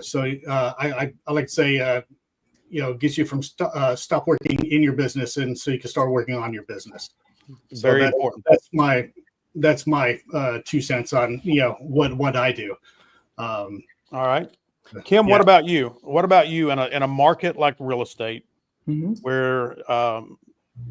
So I like to say, gets you from stop working in your business and so you can start working on your business. Very important. That's my 2 cents on what I do. All right, Kim, what about you? What about you in a market like real estate, where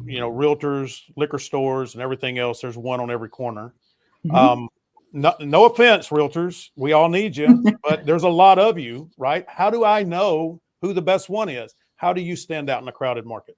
realtors, liquor stores, and everything else, there's one on every corner. No offense, realtors, we all need you, but there's a lot of you, right? How do I know who the best one is? How do you stand out in a crowded market?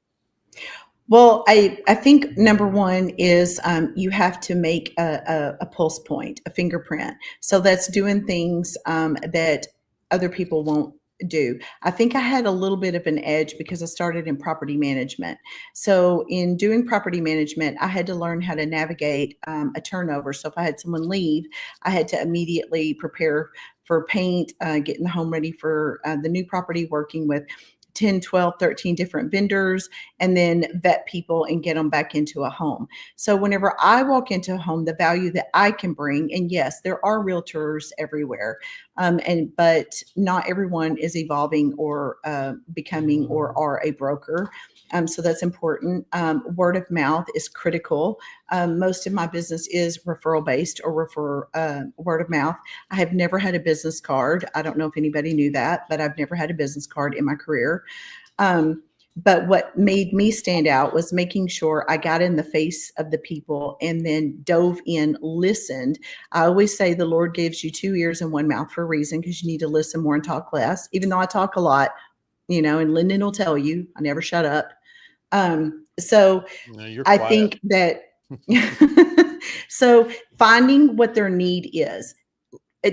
Well, I think number one is you have to make a pulse point, a fingerprint. So that's doing things that other people won't do. I think I had a little bit of an edge because I started in property management. So in doing property management, I had to learn how to navigate a turnover. So if I had someone leave, I had to immediately prepare for paint, getting the home ready for the new property, working with 10, 12, 13 different vendors, and then vet people and get them back into a home. So whenever I walk into a home, the value that I can bring, and yes, there are realtors everywhere, but not everyone is evolving or becoming or are a broker. So that's important. Word of mouth is critical. Most of my business is referral based or word of mouth. I have never had a business card. I don't know if anybody knew that, but I've never had a business card in my career. But what made me stand out was making sure I got in the face of the people and then dove in, listened. I always say the Lord gives you 2 ears and 1 mouth for a reason, because you need to listen more and talk less, even though I talk a lot, and Lendon will tell you, I never shut up. So I think that, so finding what their need is.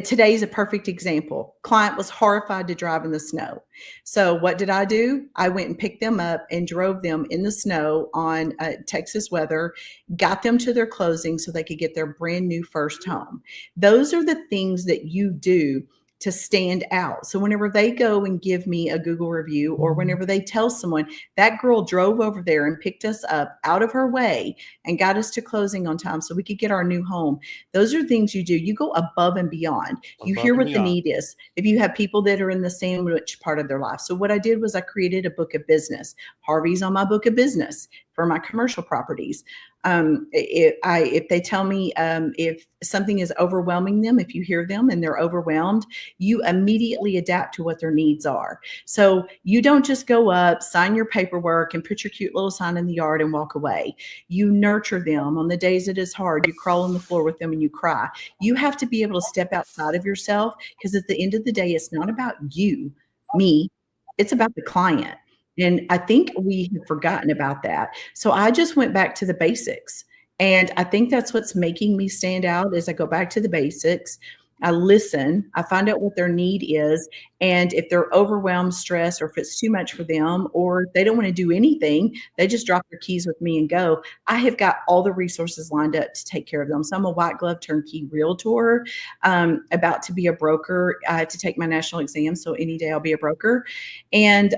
Today's a perfect example. Client was horrified to drive in the snow. So what did I do? I went and picked them up and drove them in the snow on Texas weather, got them to their closing so they could get their brand new first home. Those are the things that you do to stand out. So whenever they go and give me a Google review, or whenever they tell someone that girl drove over there and picked us up out of her way and got us to closing on time so we could get our new home, those are things you do. You go above and beyond. You hear what the need is. If you have people that are in the sandwich part of their life. So what I did was I created a book of business. Harvey's on my book of business for my commercial properties. If they tell me if something is overwhelming them, if you hear them and they're overwhelmed, you immediately adapt to what their needs are. So you don't just go up, sign your paperwork, and put your cute little sign in the yard and walk away. You nurture them on the days it is hard. You crawl on the floor with them and you cry. You have to be able to step outside of yourself, because at the end of the day, it's not about you, me, it's about the client. And I think we have forgotten about that. So I just went back to the basics. And I think that's what's making me stand out, is I go back to the basics. I listen, I find out what their need is. And if they're overwhelmed, stressed, or if it's too much for them, or they don't want to do anything, they just drop their keys with me and go. I have got all the resources lined up to take care of them. So I'm a white glove turnkey realtor, about to be a broker. I had to take my national exam, so any day I'll be a broker. And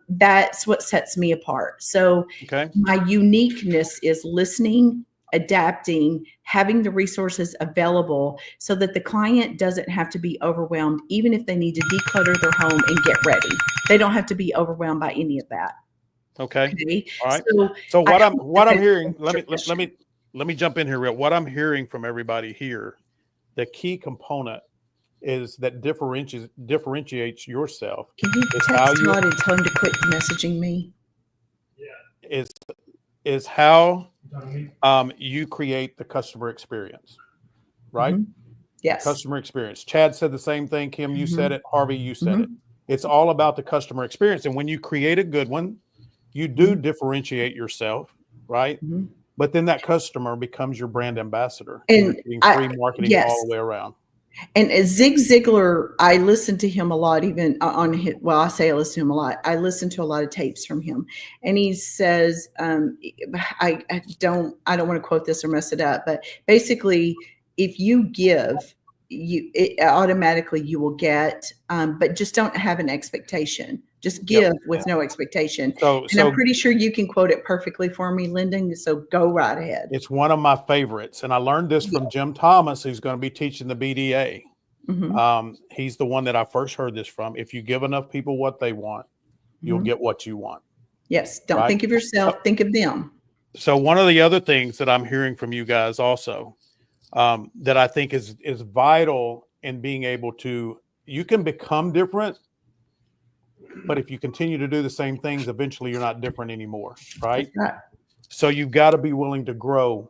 that's what sets me apart. So my uniqueness is listening, adapting, having the resources available so that the client doesn't have to be overwhelmed, even if they need to declutter their home and get ready. They don't have to be overwhelmed by any of that. Okay. All right. So what I'm hearing, let me jump in here real. What I'm hearing from everybody here, the key component is that differentiates yourself. Can you text Todd and tell him to quit messaging me? Is how you create the customer experience, right? Yes. Customer experience. Chad said the same thing. Kim, you said it. Harvey, you said it. It's all about the customer experience. And when you create a good one, you do differentiate yourself, right? but then that customer becomes your brand ambassador. And you're getting free marketing yes. all the way around. And Zig Ziglar, I listen to him a lot, even on his, well, I say I listen to him a lot. I listen to a lot of tapes from him, and he says, I don't want to quote this or mess it up, but basically, if you give, automatically you will get, but just don't have an expectation. Just give with no expectation. So I'm pretty sure you can quote it perfectly for me, Lendon. So go right ahead. It's one of my favorites. And I learned this from Jim Thomas, who's going to be teaching the BDA. Mm-hmm. He's the one that I first heard this from. If you give enough people what they want, you'll get what you want. Yes. Don't think of yourself. Think of them. So one of the other things that I'm hearing from you guys also, that I think is vital in being able to, you can become different, but if you continue to do the same things, eventually you're not different anymore, right? So you've got to be willing to grow,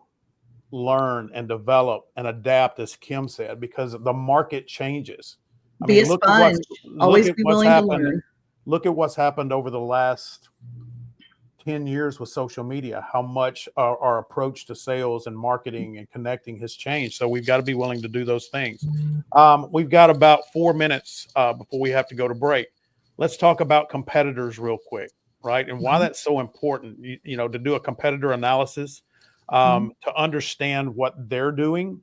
learn, and develop and adapt, as Kim said, because the market changes. Be a sponge. Always be willing to learn. Look at what's happened over the last 10 years with social media, how much our approach to sales and marketing and connecting has changed. So we've got to be willing to do those things. We've got about 4 minutes before we have to go to break. Let's talk about competitors real quick, right? And why that's so important, you know, to do a competitor analysis, to understand what they're doing.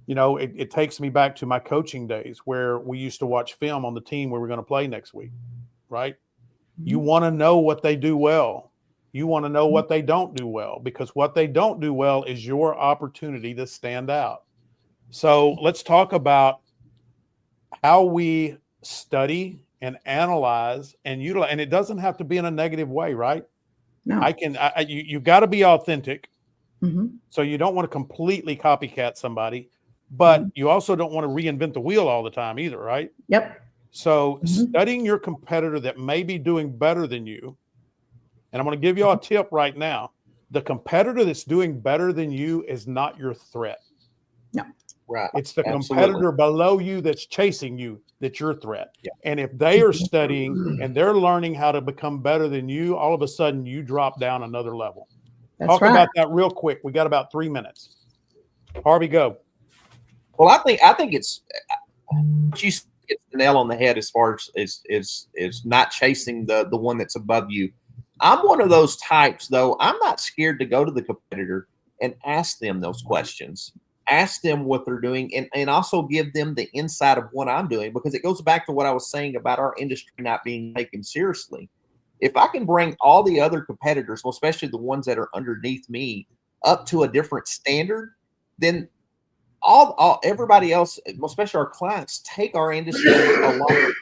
You know, it takes me back to my coaching days where we used to watch film on the team we were going to play next week, right? You want to know what they do well. You want to know what they don't do well, because what they don't do well is your opportunity to stand out. So let's talk about how we study and analyze and utilize, and it doesn't have to be in a negative way, right? No. You got to be authentic. Mm-hmm. So you don't want to completely copycat somebody, but you also don't want to reinvent the wheel all the time either, right? Yep. So studying your competitor that may be doing better than you, and I'm going to give you all a tip right now. The competitor that's doing better than you is not your threat. No. Right. It's the competitor below you that's chasing you that's your threat. Yeah. And if they are studying and they're learning how to become better than you, all of a sudden you drop down another level. Talk about that real quick. We got about 3 minutes. Harvey, go. Well, I think it's you hit the nail on the head as far as not chasing the one that's above you. I'm one of those types, though. I'm not scared to go to the competitor and ask them those questions. Ask them what they're doing, and also give them the insight of what I'm doing, because it goes back to what I was saying about our industry not being taken seriously. If I can bring all the other competitors, well, especially the ones that are underneath me, up to a different standard, then everybody else, especially our clients, take our industry along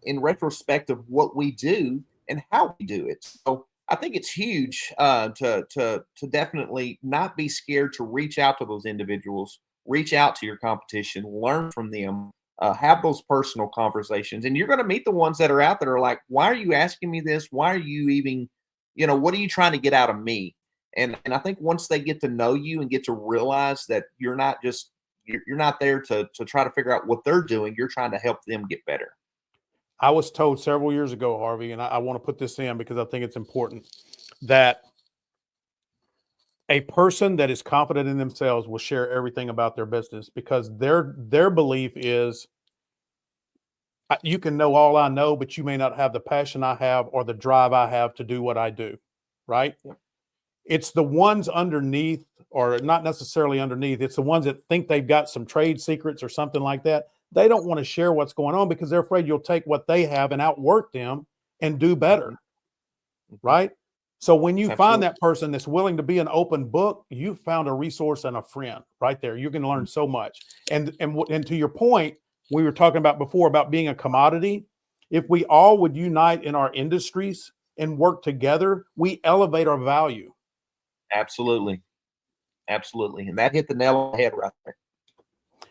in retrospect of what we do and how we do it. So I think it's huge to definitely not be scared to reach out to those individuals, reach out to your competition, learn from them, have those personal conversations. And you're going to meet the ones that are out there are like, why are you asking me this? Why are you even, what are you trying to get out of me? And I think once they get to know you and get to realize that you're not there to try to figure out what they're doing, you're trying to help them get better. I was told several years ago, Harvey, and I want to put this in because I think it's important, that a person that is confident in themselves will share everything about their business, because their belief is, you can know all I know, but you may not have the passion I have or the drive I have to do what I do, right? Yeah. It's the ones underneath, or not necessarily underneath, it's the ones that think they've got some trade secrets or something like that. They don't want to share what's going on because they're afraid you'll take what they have and outwork them and do better, right? So when you find that person that's willing to be an open book, you've found a resource and a friend right there. You're going to learn so much. And to your point, we were talking about before about being a commodity. If we all would unite in our industries and work together, we elevate our value. Absolutely. Absolutely. And that hit the nail on the head right there.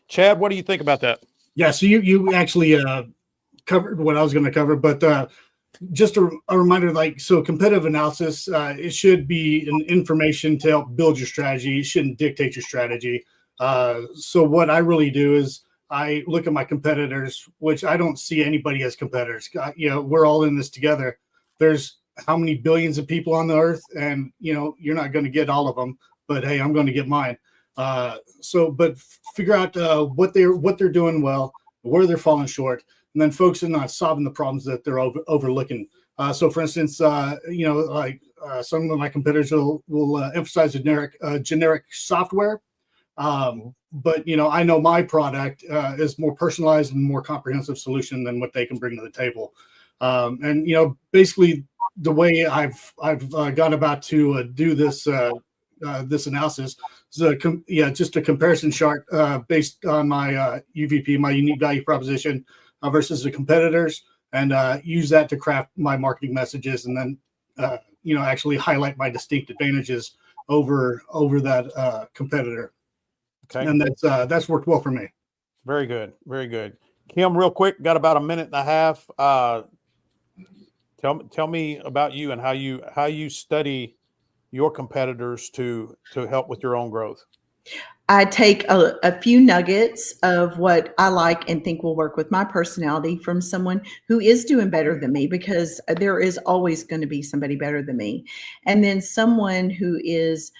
Chad, what do you think about that? Yeah, so you actually covered what I was going to cover, but just a reminder, so competitive analysis, it should be an information to help build your strategy. It shouldn't dictate your strategy. So what I really do is I look at my competitors, which I don't see anybody as competitors. We're all in this together. There's how many billions of people on the earth, and you're not going to get all of them, but hey, I'm going to get mine. But figure out what they're doing well, where they're falling short, and then focusing on solving the problems that they're overlooking. So for instance, some of my competitors will emphasize generic software. But I know my product is more personalized and more comprehensive solution than what they can bring to the table. And basically the way I've gone about to do this this analysis is just a comparison chart based on my UVP, my unique value proposition, versus the competitors, and use that to craft my marketing messages, and then actually highlight my distinct advantages over that competitor. Okay. And that's worked well for me. Very good. Very good. Kim, real quick, got about a minute and a half. Tell me about you and how you study your competitors to help with your own growth. I take a few nuggets of what I like and think will work with my personality from someone who is doing better than me, because there is always going to be somebody better than me. And then someone who is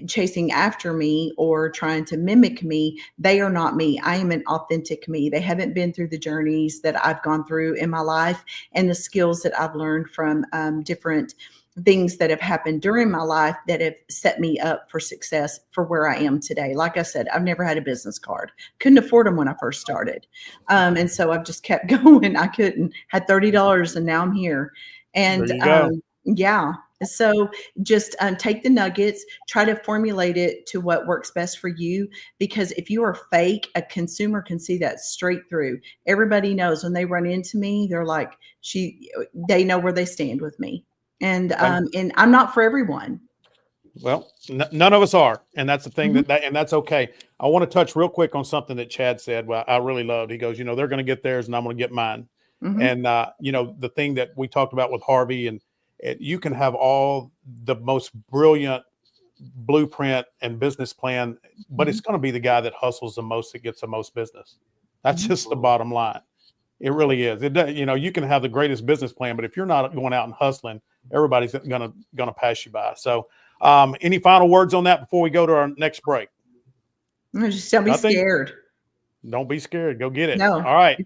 chasing after me or trying to mimic me, they are not me. I am an authentic me. They haven't been through the journeys that I've gone through in my life and the skills that I've learned from different things that have happened during my life that have set me up for success for where I am today. Like I said, I've never had a business card. Couldn't afford them when I first started. And so I've just kept going. I couldn't, had $30 and now I'm here. And yeah. So just take the nuggets, try to formulate it to what works best for you. Because if you are fake, a consumer can see that straight through. Everybody knows when they run into me, they're like, they know where they stand with me. And I'm not for everyone. Well, none of us are. And that's the thing and that's okay. I want to touch real quick on something that Chad said. Well, I really loved. He goes, they're going to get theirs and I'm going to get mine. And, the thing that we talked about with Harvey, and you can have all the most brilliant blueprint and business plan, but it's going to be the guy that hustles the most that gets the most business. That's just the bottom line. It really is. You can have the greatest business plan, but if you're not going out and hustling, everybody's gonna pass you by. So, any final words on that before we go to our next break? Just don't be scared. Don't be scared. Go get it. No. All right.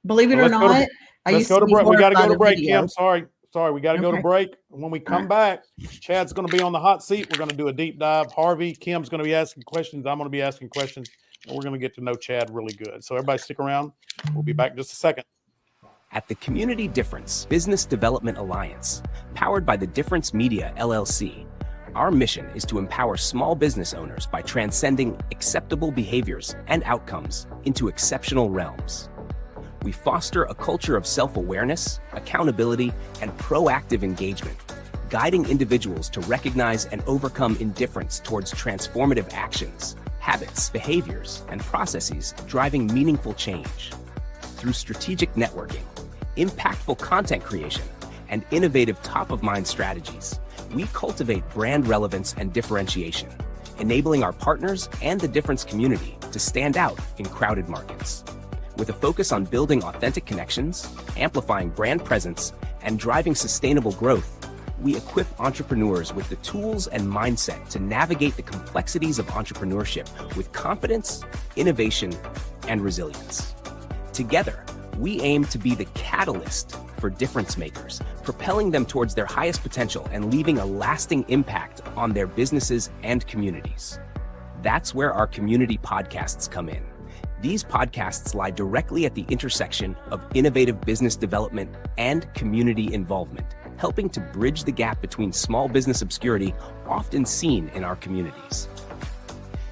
Believe it or not, let's go to break. We got to go to break, Kim. Sorry. We got to go to break. When we come back, Chad's going to be on the hot seat. We're going to do a deep dive. Harvey, Kim's going to be asking questions. I'm going to be asking questions. And we're going to get to know Chad really good. So everybody stick around. We'll be back in just a second. At the Community Difference Business Development Alliance, powered by the Difference Media, LLC, our mission is to empower small business owners by transcending acceptable behaviors and outcomes into exceptional realms. We foster a culture of self-awareness, accountability, and proactive engagement, guiding individuals to recognize and overcome indifference towards transformative actions, habits, behaviors, and processes driving meaningful change. Through strategic networking, impactful content creation, and innovative top-of-mind strategies, we cultivate brand relevance and differentiation, enabling our partners and the Difference community to stand out in crowded markets. With a focus on building authentic connections, amplifying brand presence, and driving sustainable growth, we equip entrepreneurs with the tools and mindset to navigate the complexities of entrepreneurship with confidence, innovation, and resilience. Together, we aim to be the catalyst for difference makers, propelling them towards their highest potential and leaving a lasting impact on their businesses and communities. That's where our community podcasts come in. These podcasts lie directly at the intersection of innovative business development and community involvement, helping to bridge the gap between small business obscurity often seen in our communities.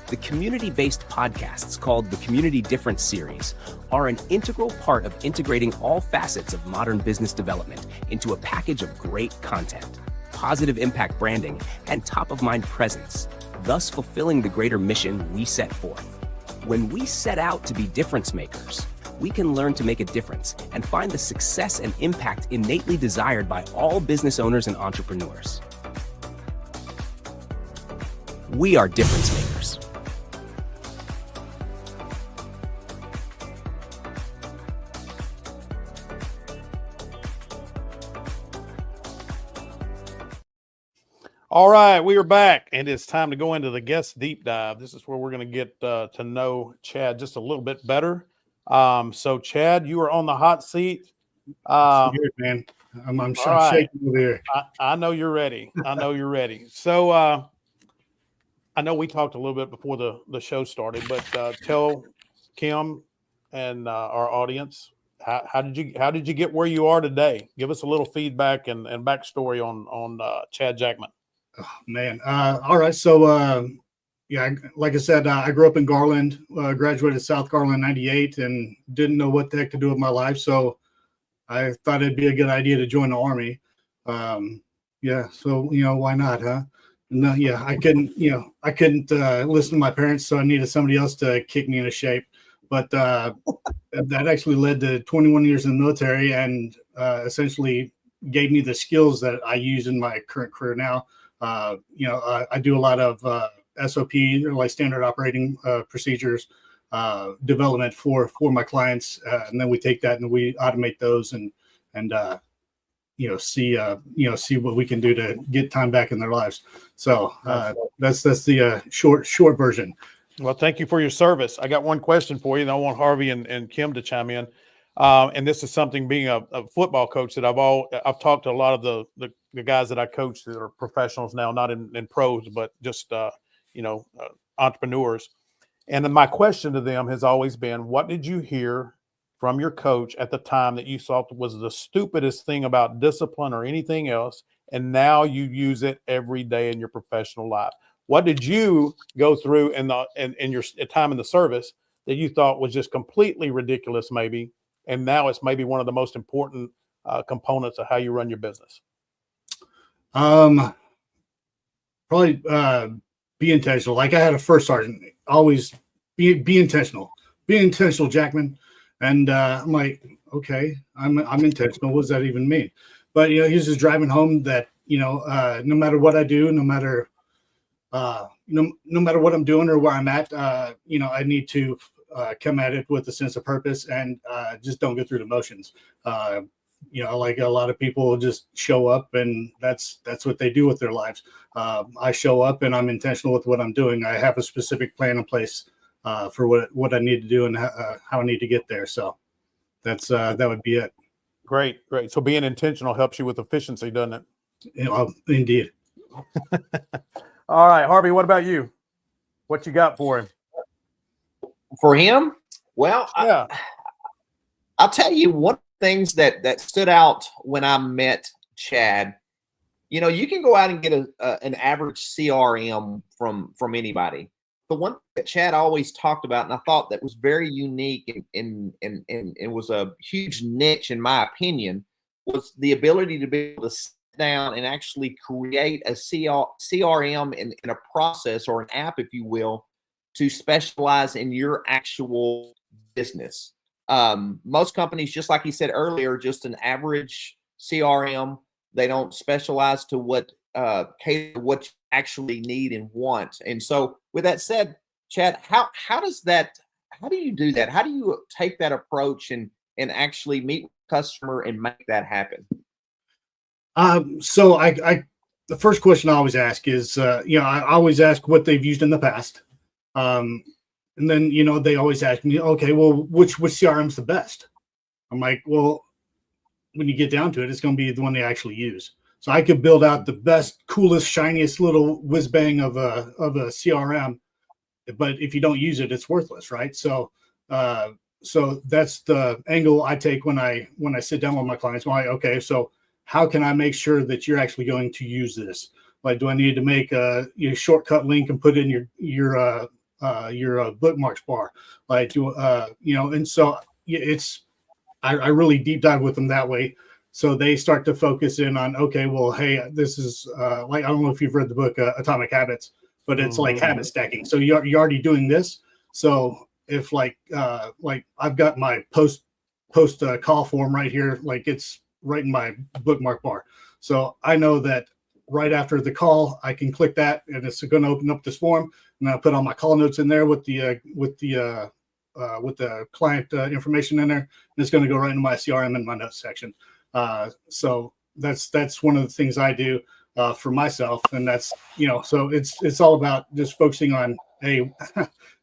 The community-based podcasts called the Community Difference Series are an integral part of integrating all facets of modern business development into a package of great content, positive impact branding, and top-of-mind presence, thus fulfilling the greater mission we set forth. When we set out to be difference makers, we can learn to make a difference and find the success and impact innately desired by all business owners and entrepreneurs. We are difference makers. All right, we are back, and it's time to go into the guest deep dive. This is where we're going to get to know Chad just a little bit better. So, Chad, you are on the hot seat. Good, man. I'm shaking over here. I know you're ready. I know you're ready. So, I know we talked a little bit before the show started, but tell Kim and our audience how did you get where you are today? Give us a little feedback and backstory on Chad Jackman. Oh, man. All right. So, yeah, like I said, I grew up in Garland, graduated South Garland in 98 and didn't know what the heck to do with my life. So I thought it'd be a good idea to join the Army. Yeah. So, why not, huh? No, yeah, I couldn't listen to my parents. So I needed somebody else to kick me into shape. But that actually led to 21 years in the military and essentially gave me the skills that I use in my current career now. I do a lot of SOP, like standard operating procedures, development for my clients, and then we take that and we automate those and see what we can do to get time back in their lives. So that's the short version. Well, thank you for your service. I got one question for you, and I want Harvey and Kim to chime in. And this is something, being a football coach, that I've talked to a lot of the guys that I coach that are professionals now, not in pros, but just entrepreneurs. And then my question to them has always been, what did you hear from your coach at the time that you thought was the stupidest thing about discipline or anything else, and now you use it every day in your professional life? What did you go through in your time in the service that you thought was just completely ridiculous, maybe, and now it's maybe one of the most important components of how you run your business? Probably be intentional. Like, I had a first sergeant, always be intentional. Be intentional, Jackman. And I'm like, okay, I'm intentional. What does that even mean? But he was just driving home that no matter what I do, no matter what I'm doing or where I'm at, I need to come at it with a sense of purpose and just don't go through the motions. Like a lot of people just show up and that's what they do with their lives. I show up and I'm intentional with what I'm doing. I have a specific plan in place for what I need to do and how I need to get there. So that would be it. Great. So being intentional helps you with efficiency, doesn't it? Indeed. All right, Harvey, what about you? What you got for him? For him? Well, yeah. I'll tell you one of the things that stood out when I met Chad. You can go out and get an average CRM from anybody. The one that Chad always talked about, and I thought that was very unique and was a huge niche in my opinion, was the ability to be able to sit down and actually create a CRM in a process or an app, if you will, to specialize in your actual business. Most companies, just like he said earlier, just an average CRM. They don't specialize to what cater what you actually need and want. And so, with that said, Chad, how do you do that? How do you take that approach and actually meet with the customer and make that happen? So the first question I always ask is, I always ask what they've used in the past. And then, they always ask me, okay, well, which CRM is the best? I'm like, well, when you get down to it, it's going to be the one they actually use. So I could build out the best, coolest, shiniest little whiz bang of a CRM, but if you don't use it, it's worthless, right? So that's the angle I take when I sit down with my clients. I'm like, okay, so how can I make sure that you're actually going to use this? Like, do I need to make a shortcut link and put it in your bookmarks bar? Like, and so I really deep dive with them that way. So they start to focus in on, okay, well, hey, this is like, I don't know if you've read the book Atomic Habits, but it's like habit stacking. So you're already doing this. So if like I've got my post call form right here, like it's right in my bookmark bar. So I know that right after the call, I can click that and it's going to open up this form, and I'll put all my call notes in there with the client information in there, and it's going to go right into my CRM in my notes section. So that's one of the things I do. for myself. And that's, so it's all about just focusing on, hey,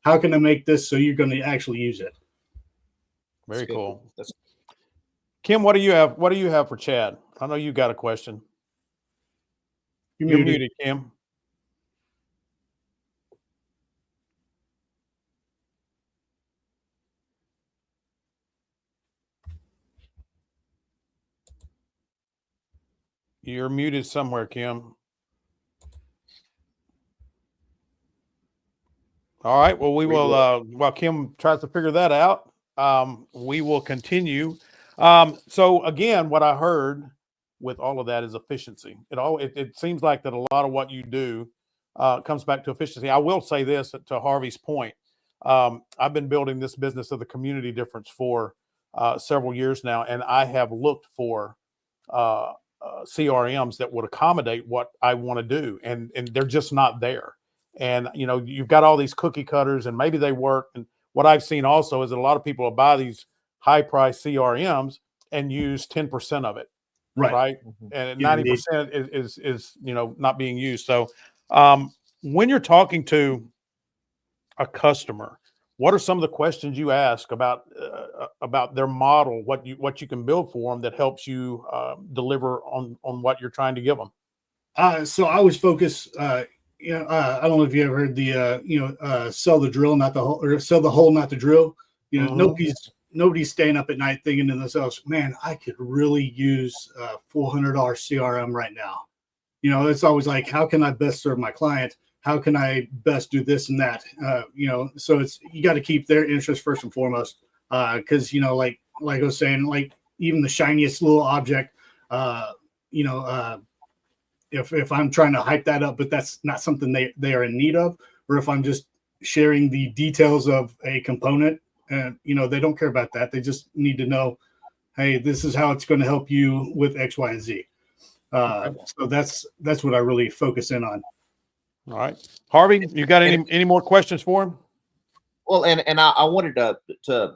how can I make this so you're going to actually use it? Very cool. Kim, what do you have? What do you have for Chad? I know you got a question. You're muted, Kim. You're muted somewhere, Kim. All right. Well, we will, while Kim tries to figure that out, we will continue. So again, what I heard with all of that is efficiency. It seems like that a lot of what you do comes back to efficiency. I will say this to Harvey's point. I've been building this business of the community difference for several years now, and I have looked for CRMs that would accommodate what I want to do, and they're just not there. And you've got all these cookie cutters, and maybe they work. And what I've seen also is that a lot of people will buy these high price CRMs and use 10% of it, right? And 90% is not being used. So when you're talking to a customer, what are some of the questions you ask about their model, what you can build for them that helps you deliver on what you're trying to give them? So I always focus. I don't know if you ever heard the sell the drill, not the hole, or sell the hole, not the drill. Nobody's staying up at night thinking to themselves, man, I could really use a $400 CRM right now. It's always like, how can I best serve my client? How can I best do this and that? So you got to keep their interest first and foremost. Because like I was saying, like even the shiniest little object, if I'm trying to hype that up, but that's not something they are in need of, or if I'm just sharing the details of a component, and they don't care about that. They just need to know, hey, this is how it's going to help you with X, Y, and Z. So that's what I really focus in on. All right, Harvey, you got any more questions for him? Well, and I wanted to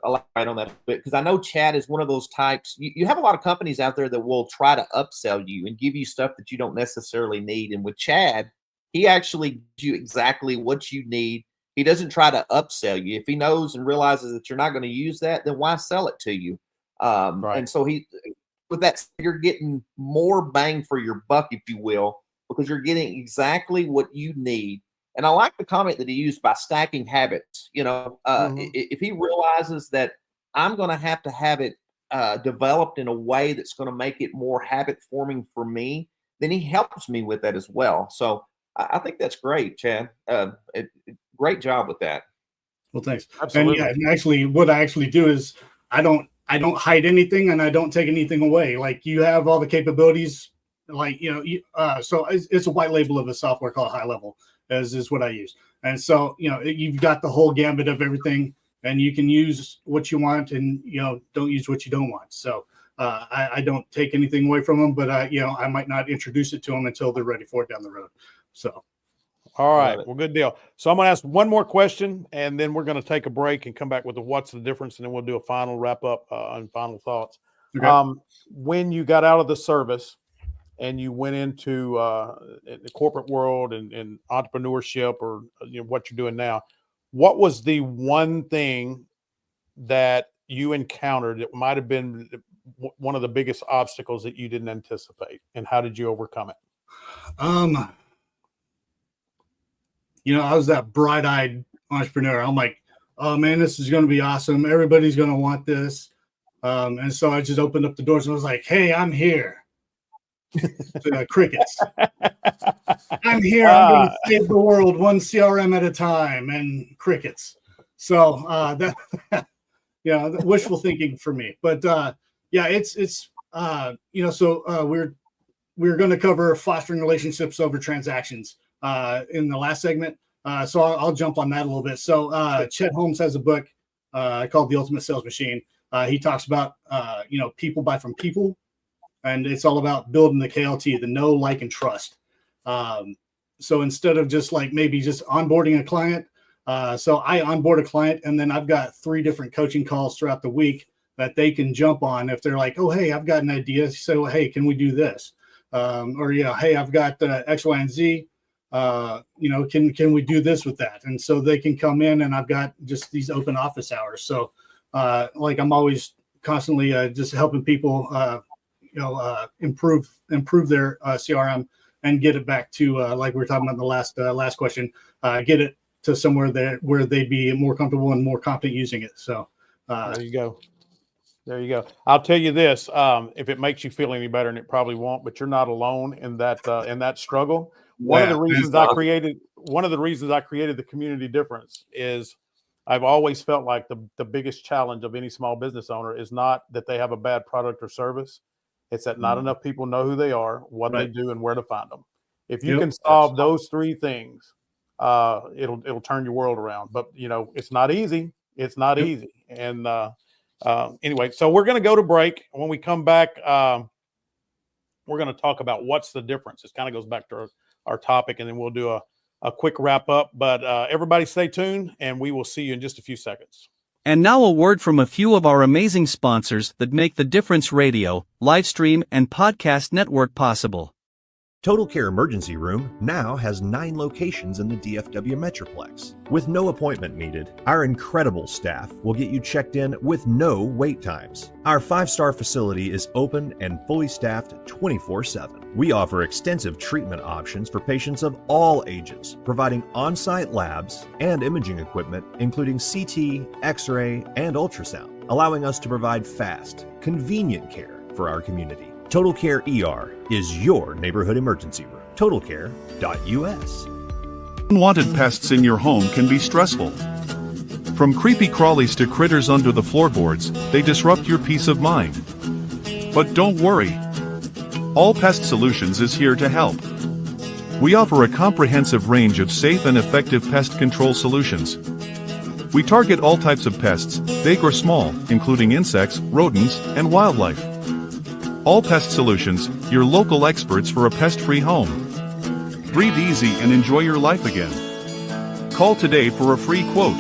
elaborate on that a bit, because I know Chad is one of those types. You have a lot of companies out there that will try to upsell you and give you stuff that you don't necessarily need. And with Chad, he actually gives you exactly what you need. He doesn't try to upsell you. If he knows and realizes that you're not going to use that, then why sell it to you? And so with that, you're getting more bang for your buck, if you will, because you're getting exactly what you need. And I like the comment that he used by stacking habits. If he realizes that I'm going to have it developed in a way that's going to make it more habit forming for me, then he helps me with that as well. So I think that's great, Chad. Great job with that. Well, thanks. Absolutely. And actually, what I actually do is I don't hide anything, and I don't take anything away. Like, you have all the capabilities, so it's a white label of a software called High Level, as is what I use. And so, you've got the whole gambit of everything, and you can use what you want, and, don't use what you don't want. So I don't take anything away from them, but I might not introduce it to them until they're ready for it down the road. So. All right. Well, good deal. So I'm going to ask one more question, and then we're going to take a break and come back with what's the difference, and then we'll do a final wrap up and final thoughts. Okay. When you got out of the service and you went into the corporate world and entrepreneurship, or what you're doing now, what was the one thing that you encountered that might have been one of the biggest obstacles that you didn't anticipate, and how did you overcome it? I was that bright-eyed entrepreneur. I'm like, oh man, this is going to be awesome. Everybody's going to want this. And so I just opened up the doors and was like, hey, I'm here. Crickets. I'm here. I'm going to save the world one CRM at a time, and crickets. So that wishful thinking for me. But we're going to cover fostering relationships over transactions in the last segment. So I'll jump on that a little bit. So Chet Holmes has a book called The Ultimate Sales Machine. He talks about, people buy from people, and it's all about building the KLT, the know, like, and trust. So instead of just maybe just onboarding a client, so I onboard a client, and then I've got 3 different coaching calls throughout the week that they can jump on if they're like, oh, hey, I've got an idea. So, hey, can we do this? or hey, I've got X, Y, and Z. Can we do this with that? And so they can come in, and I've got just these open office hours. So I'm always constantly just helping people improve their CRM and get it back to like we were talking about in the last question, get it to somewhere where they'd be more comfortable and more confident using it. So there you go. There you go. I'll tell you this, if it makes you feel any better, and it probably won't, but you're not alone in that struggle. One of the reasons I created the community difference is I've always felt like the biggest challenge of any small business owner is not that they have a bad product or service. It's that not enough people know who they are, what they do, and where to find them. If you can solve those three things, it'll turn your world around. But it's not easy. It's not easy. And anyway, so we're going to go to break. When we come back, we're going to talk about what's the difference. It kind of goes back to our topic, and then we'll do a quick wrap up. But everybody stay tuned, and we will see you in just a few seconds. And now a word from a few of our amazing sponsors that make the Difference Radio, live stream, and podcast network possible. Total Care Emergency Room now has 9 locations in the DFW Metroplex. With no appointment needed, our incredible staff will get you checked in with no wait times. Our 5-star facility is open and fully staffed 24/7. We offer extensive treatment options for patients of all ages, providing on-site labs and imaging equipment, including CT, X-ray, and ultrasound, allowing us to provide fast, convenient care for our community. Total Care ER is your neighborhood emergency room. TotalCare.us. Unwanted pests in your home can be stressful. From creepy crawlies to critters under the floorboards, they disrupt your peace of mind. But don't worry. All Pest Solutions is here to help. We offer a comprehensive range of safe and effective pest control solutions. We target all types of pests, big or small, including insects, rodents, and wildlife. All Pest Solutions, your local experts for a pest-free home. Breathe easy and enjoy your life again. Call today for a free quote.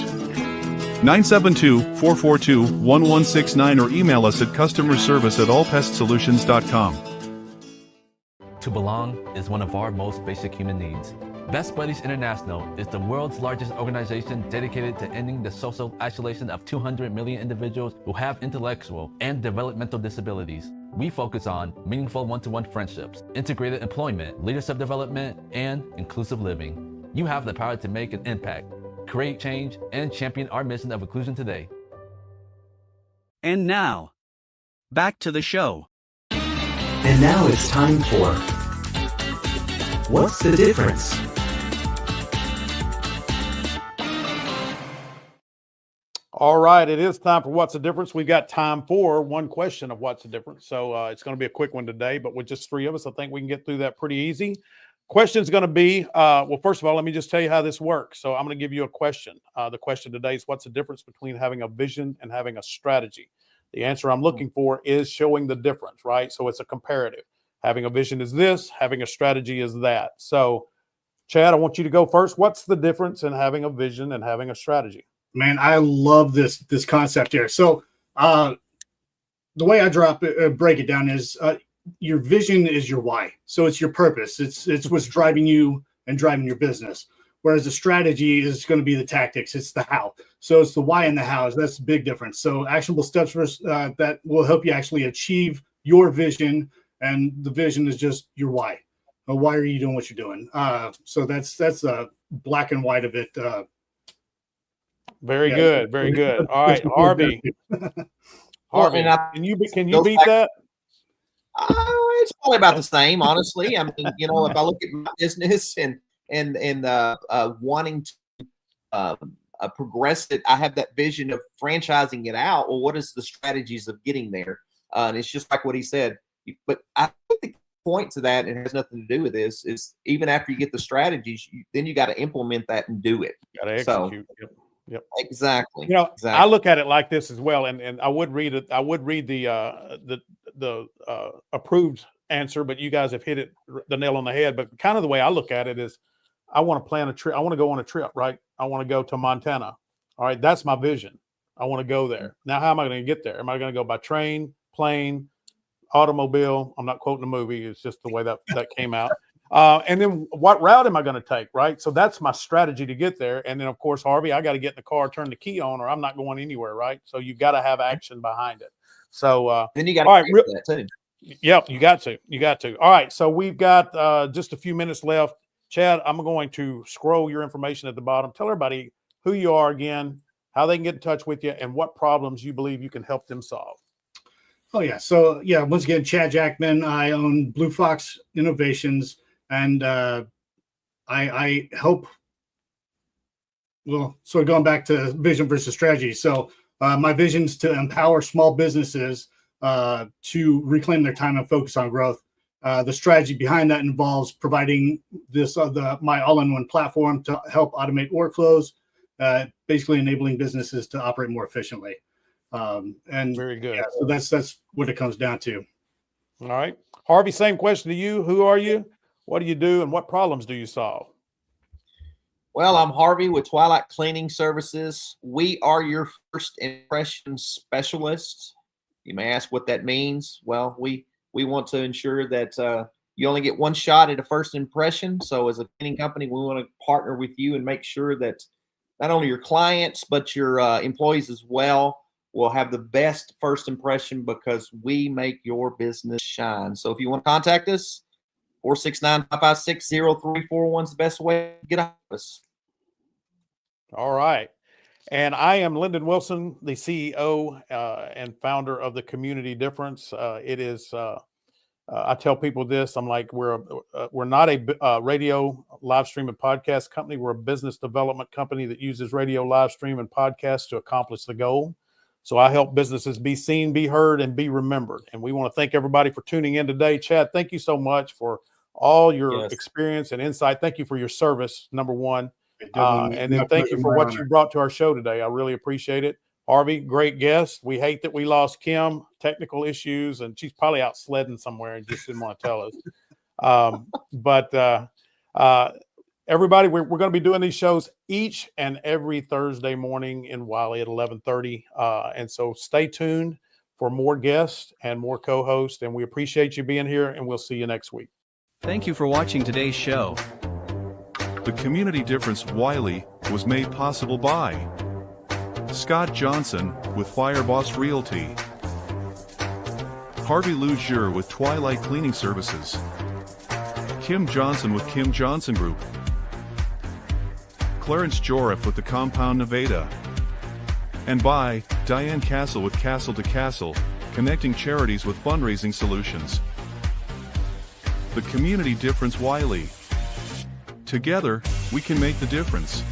972-442-1169 or email us at customerservice@allpestsolutions.com. To belong is one of our most basic human needs. Best Buddies International is the world's largest organization dedicated to ending the social isolation of 200 million individuals who have intellectual and developmental disabilities. We focus on meaningful one-to-one friendships, integrated employment, leadership development, and inclusive living. You have the power to make an impact, create change, and champion our mission of inclusion today. And now, back to the show. And now it's time for What's the Difference? All right, it is time for What's the Difference. We've got time for one question of What's the Difference. So it's going to be a quick one today, but with just 3 of us, I think we can get through that pretty easy. Question's going to be, well, first of all, let me just tell you how this works. So I'm going to give you a question. The question today is, what's the difference between having a vision and having a strategy? The answer I'm looking for is showing the difference, right? So it's a comparative. Having a vision is this, having a strategy is that. So, Chad, I want you to go first. What's the difference in having a vision and having a strategy? Man, I love this concept here. So the way I break it down is your vision is your why. So it's your purpose. It's what's driving you and driving your business. Whereas the strategy is going to be the tactics. It's the how. So it's the why and the how. That's the big difference. So actionable steps that will help you actually achieve your vision. And the vision is just your why. Why are you doing what you're doing? So that's the black and white of it. Very good. Very good. All right, Harvey. Harvey, can you beat that? It's probably about the same, honestly. I mean, if I look at my business and wanting to progress it, I have that vision of franchising it out. Well, what is the strategies of getting there? And it's just like what he said. But I think the point to that, and it has nothing to do with this, is even after you get the strategies, then you got to implement that and do it. Got to execute. Yep. Exactly. I look at it like this as well, and I would read it. I would read the approved answer, but you guys have hit the nail on the head. But kind of the way I look at it is, I want to plan a trip. I want to go on a trip, right? I want to go to Montana. All right, that's my vision. I want to go there. Now, how am I going to get there? Am I going to go by train, plane, automobile. I'm not quoting the movie. It's just the way that came out. And then what route am I going to take, right? So that's my strategy to get there. And then, of course, Harvey, I got to get in the car, turn the key on, or I'm not going anywhere, right? So you got to have action behind it. So then you got to do that too. Yep, you got to. You got to. All right, so we've got just a few minutes left. Chad, I'm going to scroll your information at the bottom. Tell everybody who you are again, how they can get in touch with you, and what problems you believe you can help them solve. Oh, yeah. So, yeah, once again, Chad Jackman. I own Blue Fox Innovations, and I help, well, sort of going back to vision versus strategy. So my vision is to empower small businesses to reclaim their time and focus on growth. The strategy behind that involves providing this my all-in-one platform to help automate workflows, basically enabling businesses to operate more efficiently. And very good. Yeah, so that's what it comes down to. All right, Harvey, same question to you. Who are you? What do you do, and what problems do you solve? Well, I'm Harvey with Twilight Cleaning Services. We are your first impression specialist. You may ask what that means. Well, we want to ensure that you only get one shot at a first impression. So as a cleaning company, we want to partner with you and make sure that not only your clients, but your employees as well will have the best first impression, because we make your business shine. So if you want to contact us, 469-556-0341 is the best way to get a hold of us. All right. And I am Lendon Wilson, the CEO and founder of the Community Difference. It is, I tell people this, I'm like, we're not a radio live stream and podcast company. We're a business development company that uses radio, live stream, and podcasts to accomplish the goal. So I help businesses be seen, be heard, and be remembered. And we want to thank everybody for tuning in today. Chad, thank you so much for all your experience and insight. Thank you for your service, number one. And then thank you for what you brought to our show today. I really appreciate it. Harvey, great guest. We hate that we lost Kim, technical issues, and she's probably out sledding somewhere and just didn't want to tell us. But everybody, we're going to be doing these shows each and every Thursday morning in Wylie at 11:30. And so stay tuned for more guests and more co-hosts. And we appreciate you being here, and we'll see you next week. Thank you for watching today's show. The Community Difference Wylie was made possible by Scott Johnson with FireBoss Realty, Harvey Loosier with Twilight Cleaning Services, Kim Johnson with Kim Johnson Group, Clarence Joreff with the Compound Nevada, and by Diane Castle with Castle to Castle, connecting charities with fundraising solutions. The Community Difference Wylie. Together, we can make the difference.